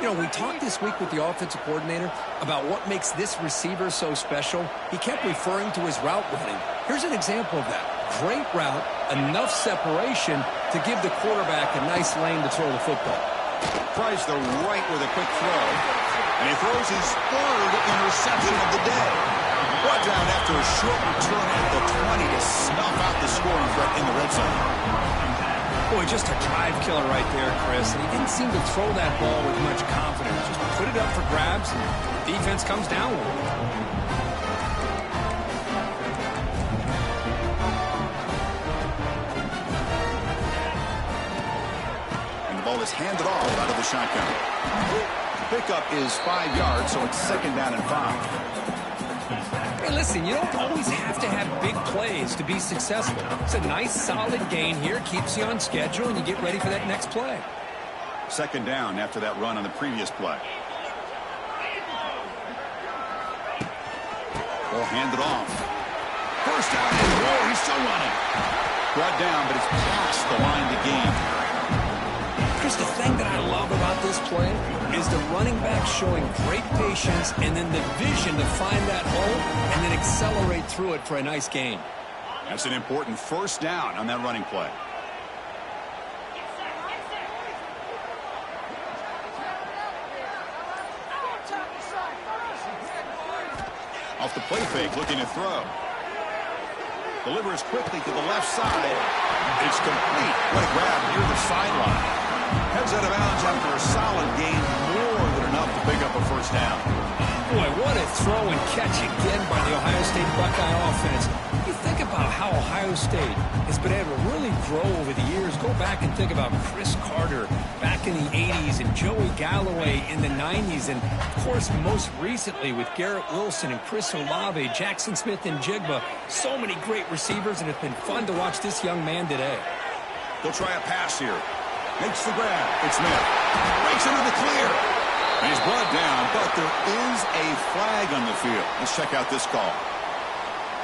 You know, we talked this week with the offensive coordinator about what makes this receiver so special. He kept referring to his route running. Here's an example of that. Great route, enough separation to give the quarterback a nice lane to throw the football. Tries the right with a quick throw. And he throws his third interception of the day. Brought down after a short return at the 20 to snuff out the scoring threat in the red zone. Boy, just a drive killer right there, Chris. And he didn't seem to throw that ball with much confidence. Just put it up for grabs, and the defense comes down with it. And the ball is handed off out of the shotgun. Pickup is 5 yards, so it's second down and 5. Hey, listen, you don't always have to have big plays to be successful. It's a nice, solid gain here. Keeps you on schedule, and you get ready for that next play. Second down after that run on the previous play. Ball handed off. First down and more. He's still running. Brought down, but it's past the line to gain. Chris, the thing that I love about this play is the running back showing great patience and then the vision to find that hole and then accelerate through it for a nice gain. That's an important first down on that running play. Off the play fake, looking to throw. Delivers quickly to the left side. It's complete. What a grab near the sideline. Heads out of bounds after a solid gain, more than enough to pick up a first down. Boy, what a throw and catch again by the Ohio State Buckeye offense. You think about how Ohio State has been able to really grow over the years. Go back and think about Chris Carter back in the 80s and Joey Galloway in the 90s. And, of course, most recently with Garrett Wilson and Chris Olave, Jackson Smith and Jigba. So many great receivers, and it's been fun to watch this young man today. They'll try a pass here. Makes the grab. It's Smith. Breaks into the clear. And he's brought down, but there is a flag on the field. Let's check out this call.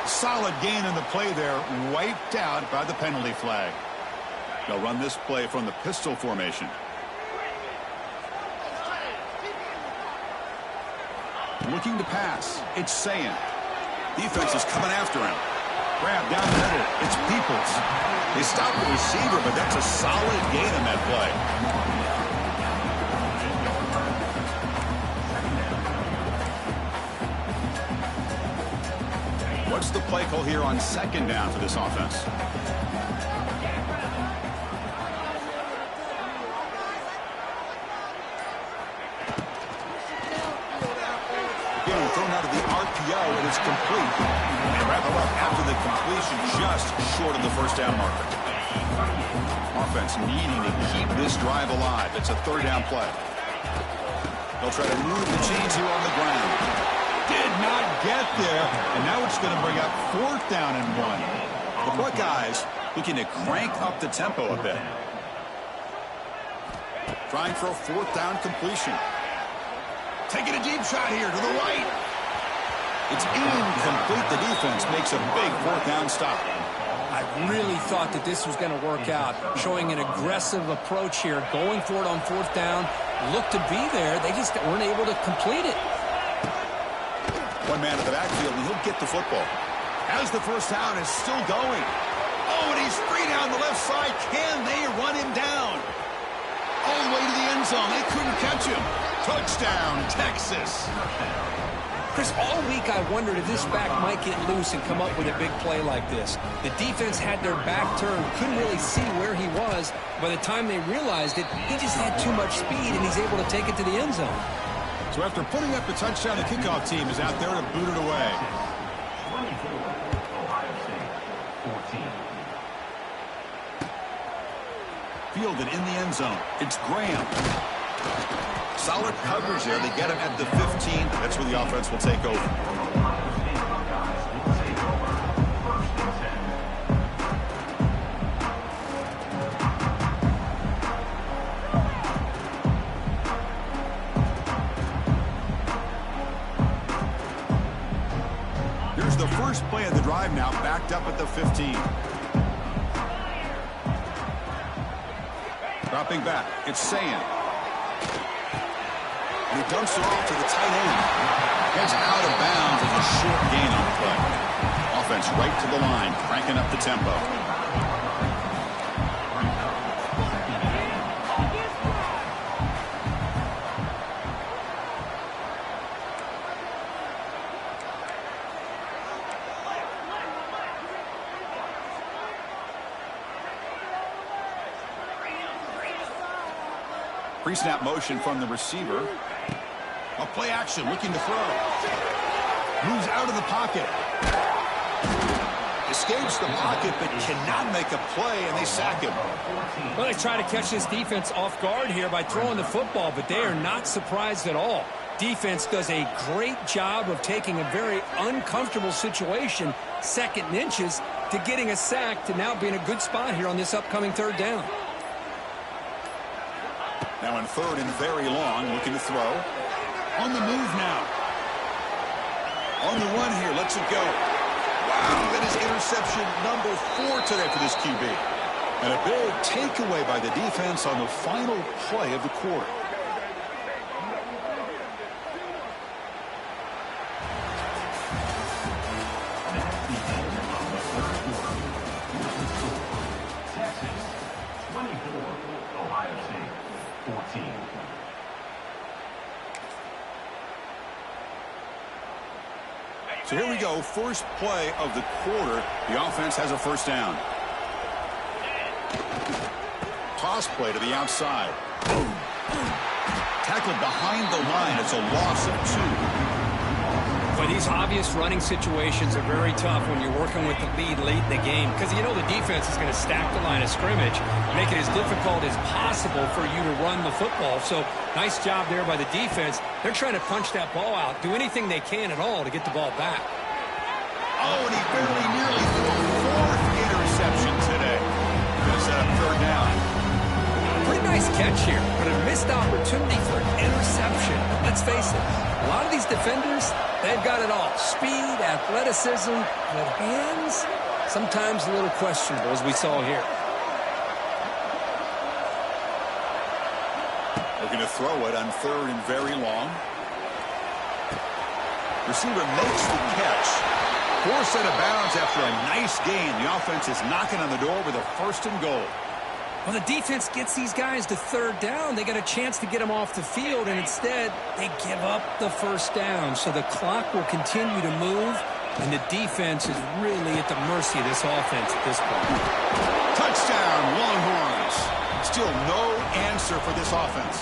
Solid gain in the play there, wiped out by the penalty flag. They'll run this play from the pistol formation. Looking to pass. It's Sayin. Defense is coming after him. Grab down the middle. It's Peoples. They stop the receiver, but that's a solid gain on that play. What's the play call here on second down for this offense? Again, thrown out of the RPO, and it's complete. They wrap it up after the completion, just short of the first down marker. Offense needing to keep this drive alive. It's a third down play. They'll try to move the chains here on the ground. Did not get there, and now it's going to bring up fourth down and 1. The Buckeyes looking to crank up the tempo a bit. Trying for a fourth down completion. Taking a deep shot here to the right. It's incomplete. The defense makes a big fourth down stop. I really thought that this was going to work out, showing an aggressive approach here, going for it on fourth down. Looked to be there. They just weren't able to complete it. One man in the backfield, and he'll get the football. As the first down is still going. Oh, and he's free down the left side. Can they run him down? All the way to the end zone. They couldn't catch him. Touchdown, Texas. Chris, all week I wondered if this back might get loose and come up with a big play like this. The defense had their back turned, couldn't really see where he was. By the time they realized it, he just had too much speed, and he's able to take it to the end zone. So after putting up the touchdown, the kickoff team is out there to boot it away. 24, Ohio State, 14. Fielded in the end zone. It's Graham. Solid coverage there. They get him at the 15. That's where the offense will take over. Here's the first play of the drive now, backed up at the 15. Dropping back, it's Sayin. And he dumps it off to the tight end. Heads out of bounds with a short gain on the play. Offense right to the line, cranking up the tempo. Pre-snap motion from the receiver. A play action, looking to throw. Moves out of the pocket. Escapes the pocket, but cannot make a play, and they sack him. Well, they try to catch this defense off guard here by throwing the football, but they are not surprised at all. Defense does a great job of taking a very uncomfortable situation, second and inches, to getting a sack, to now being a good spot here on this upcoming third down. Now in third and very long, looking to throw. On the move now. On the run here, lets it go. Wow, that is interception number 4 today for this QB. And a big takeaway by the defense on the final play of the quarter. Texas 24, Ohio State 14. So here we go, first play of the quarter. The offense has a first down. Toss play to the outside. Tackled behind the line. It's a loss of 2. But these obvious running situations are very tough when you're working with the lead late in the game, because you know the defense is going to stack the line of scrimmage, make it as difficult as possible for you to run the football. So nice job there by the defense. They're trying to punch that ball out, do anything they can at all to get the ball back. Oh, and he very nearly threw a 4th interception today. Going to set up third down. Pretty nice catch here, but a missed opportunity for an interception. Let's face it, a lot of these defenders, they've got it all. Speed, athleticism, but hands, sometimes a little questionable, as we saw here. Looking to throw it on third and very long. Receiver makes the catch. Forced out of bounds after a nice gain. The offense is knocking on the door with a first and goal. Well, the defense gets these guys to third down. They got a chance to get them off the field, and instead they give up the first down. So the clock will continue to move, and the defense is really at the mercy of this offense at this point. Touchdown, Longhorns. Still no answer for this offense.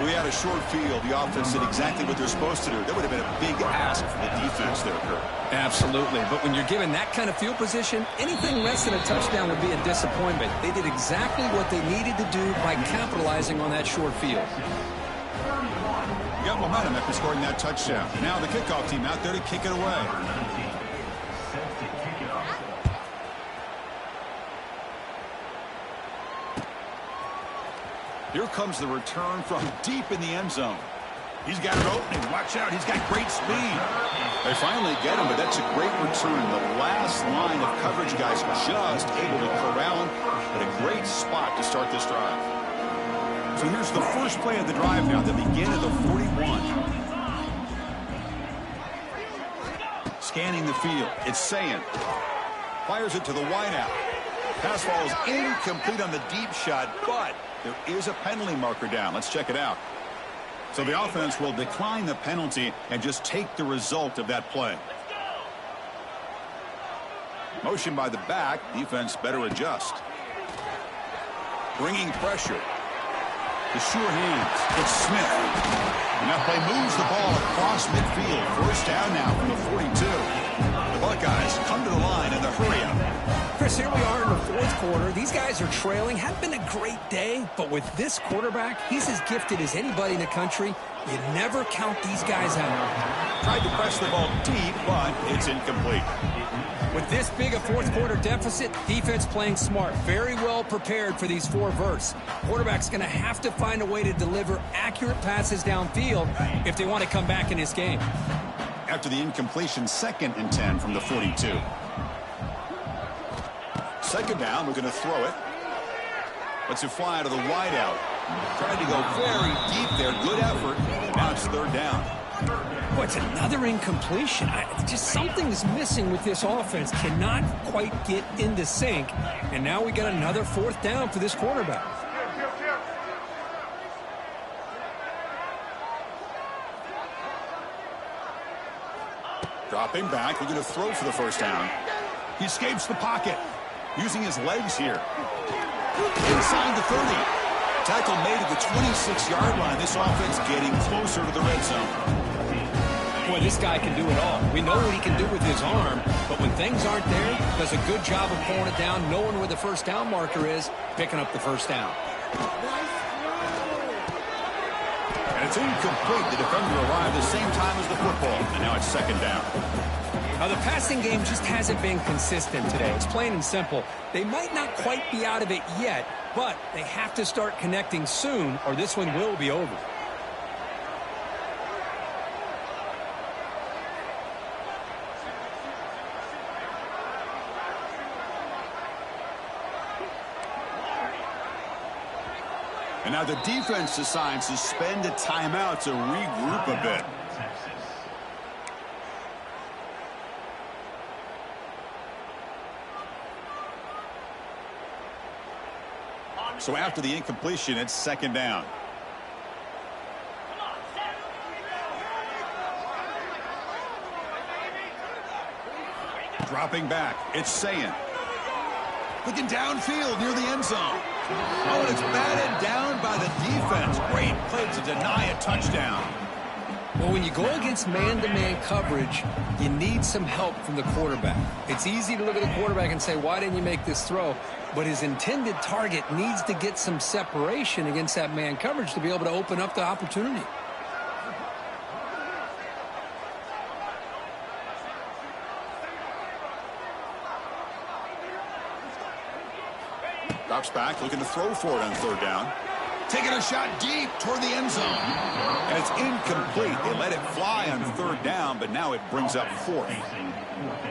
We had a short field. The offense did exactly what they're supposed to do. That would have been a big ask for the defense there, Kurt. Absolutely. But when you're given that kind of field position, anything less than a touchdown would be a disappointment. They did exactly what they needed to do by capitalizing on that short field. Got momentum after scoring that touchdown. Now the kickoff team out there to kick it away. Set to kick it off. Here comes the return from deep in the end zone. He's got an opening. Watch out. He's got great speed. They finally get him, but that's a great return. The last line of coverage guys just able to corral him at a great spot to start this drive. So here's the first play of the drive now, the begin of the 41. Scanning the field. It's Sayin. Fires it to the wideout. Pass falls incomplete on the deep shot, but there is a penalty marker down. Let's check it out. So the offense will decline the penalty and just take the result of that play. Motion by the back. Defense better adjust. Bringing pressure. The sure hands. It's Smith. And that play moves the ball across midfield. First down now from the 42. The Buckeyes come to the line in the hurry-up. Chris, here we are in the fourth quarter. These guys are trailing. Hadn't been a great day, but with this quarterback, he's as gifted as anybody in the country. You never count these guys out. Tried to press the ball deep, but it's incomplete. With this big a fourth quarter deficit, defense playing smart, very well prepared for these 4 verts. Quarterback's going to have to find a way to deliver accurate passes downfield if they want to come back in this game. After the incompletion, 2nd and 10 from the 42. Second down, we're going to throw it. Lets it fly to the wideout. Tried to go very deep there. Good effort. Now it's 3rd down. Boy, it's another incompletion. Just something's missing with this offense. Cannot quite get into sync. And now we got another 4th down for this quarterback. Dropping back, we're going to throw for the 1st down. He escapes the pocket, using his legs here. Inside the 30. Tackle made at the 26-yard line. This offense getting closer to the red zone. Boy, this guy can do it all. We know what he can do with his arm, but when things aren't there, does a good job of pulling it down, knowing where the 1st down marker is, picking up the 1st down. And it's incomplete. The defender arrived the same time as the football, and now it's 2nd down. Now, the passing game just hasn't been consistent today. It's plain and simple. They might not quite be out of it yet, but they have to start connecting soon, or this one will be over. And now the defense decides to spend a timeout to regroup a bit. So after the incompletion, it's 2nd down. Dropping back, it's Sayin. Looking downfield near the end zone. Oh, and it's batted down by the defense. Great play to deny a touchdown. Well, when you go against man-to-man coverage, you need some help from the quarterback. It's easy to look at the quarterback and say, why didn't you make this throw? But his intended target needs to get some separation against that man coverage to be able to open up the opportunity. Drops back, looking to throw for it on 3rd down. Taking a shot deep toward the end zone. And it's incomplete. They let it fly on 3rd down, but now it brings up 4th.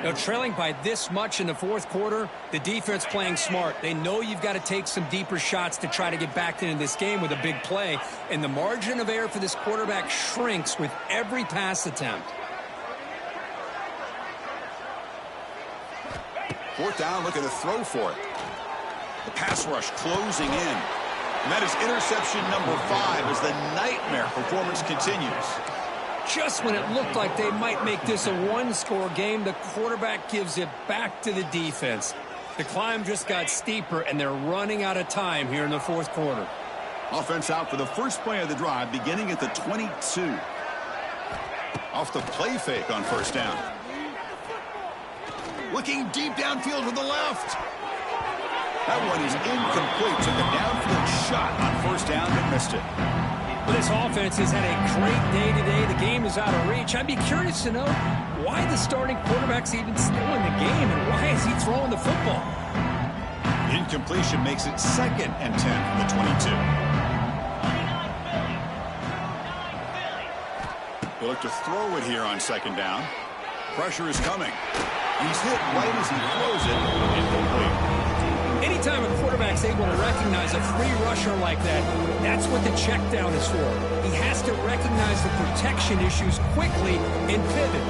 Now, trailing by this much in the 4th quarter, the defense playing smart. They know you've got to take some deeper shots to try to get back into this game with a big play. And the margin of error for this quarterback shrinks with every pass attempt. 4th down, looking to throw for it. The pass rush closing in. And that is interception number 5 as the nightmare performance continues. Just when it looked like they might make this a 1-score game, the quarterback gives it back to the defense. The climb just got steeper, and they're running out of time here in the 4th quarter. Offense out for the first play of the drive, beginning at the 22. Off the play fake on 1st down. Looking deep downfield to the left. That one is incomplete. Took a downfield shot on 1st down and missed it. Well, this offense has had a great day today. The game is out of reach. I'd be curious to know why the starting quarterback's even still in the game and why is he throwing the football? Incompletion makes it 2nd and 10 from the 22. They look to throw it here on 2nd down. Pressure is coming. He's hit right as he throws it. Incomplete. Anytime a quarterback's able to recognize a free rusher like that, that's what the check down is for. He has to recognize the protection issues quickly and pivot.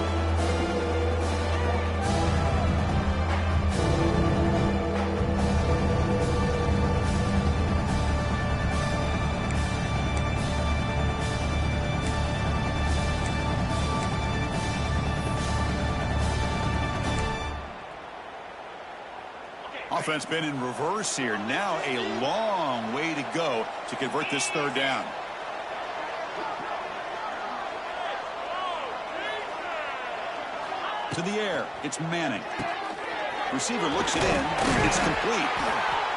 Offense been in reverse here. Now a long way to go to convert this 3rd down. To the air. It's Manning. Receiver looks it in. It's complete.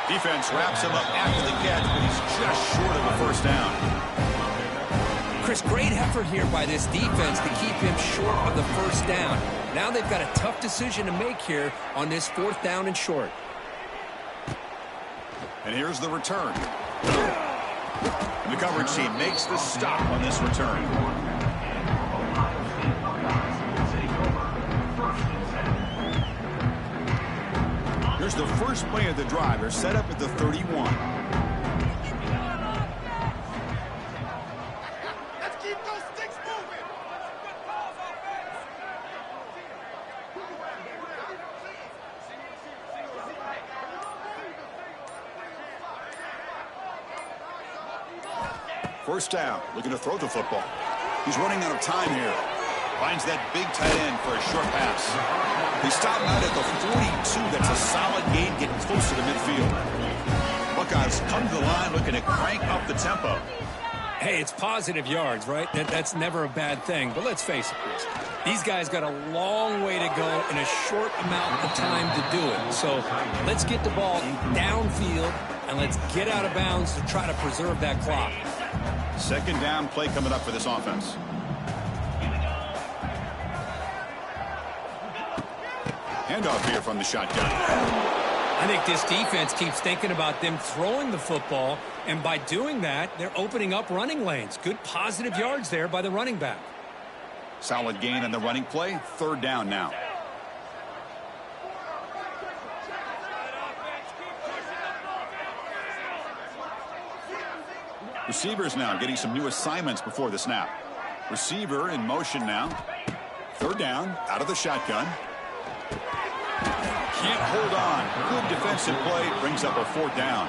Defense wraps him up after the catch, but he's just short of a first down. Chris, great effort here by this defense to keep him short of the first down. Now they've got a tough decision to make here on this 4th down and short. And here's the return. And the coverage team makes the stop on this return. Here's the first play of the drive. They're set up at the 31. First down, looking to throw the football. He's running out of time here. Finds that big tight end for a short pass. They stop out at the 42. That's a solid gain, getting closer to midfield. Buckeyes come to the line looking to crank up the tempo. Hey, it's positive yards, right? That's never a bad thing. But let's face it, Chris. These guys got a long way to go in a short amount of time to do it. So let's get the ball downfield and let's get out of bounds to try to preserve that clock. Second down play coming up for this offense. Handoff here from the shotgun. I think this defense keeps thinking about them throwing the football, and by doing that, they're opening up running lanes. Good positive yards there by the running back. Solid gain on the running play. Third down now. Receivers now getting some new assignments before the snap. Receiver in motion now. Third down, out of the shotgun. Can't hold on. Good defensive play. Brings up a 4th down.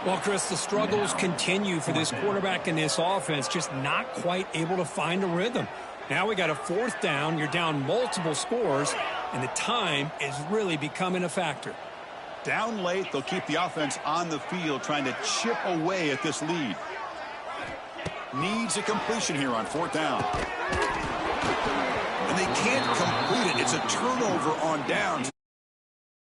Well, Chris, the struggles continue for this quarterback in this offense. Just not quite able to find a rhythm. Now we got a 4th down. You're down multiple scores, and the time is really becoming a factor. Down late, they'll keep the offense on the field trying to chip away at this lead. Needs a completion here on 4th down. And they can't complete it. It's a turnover on downs.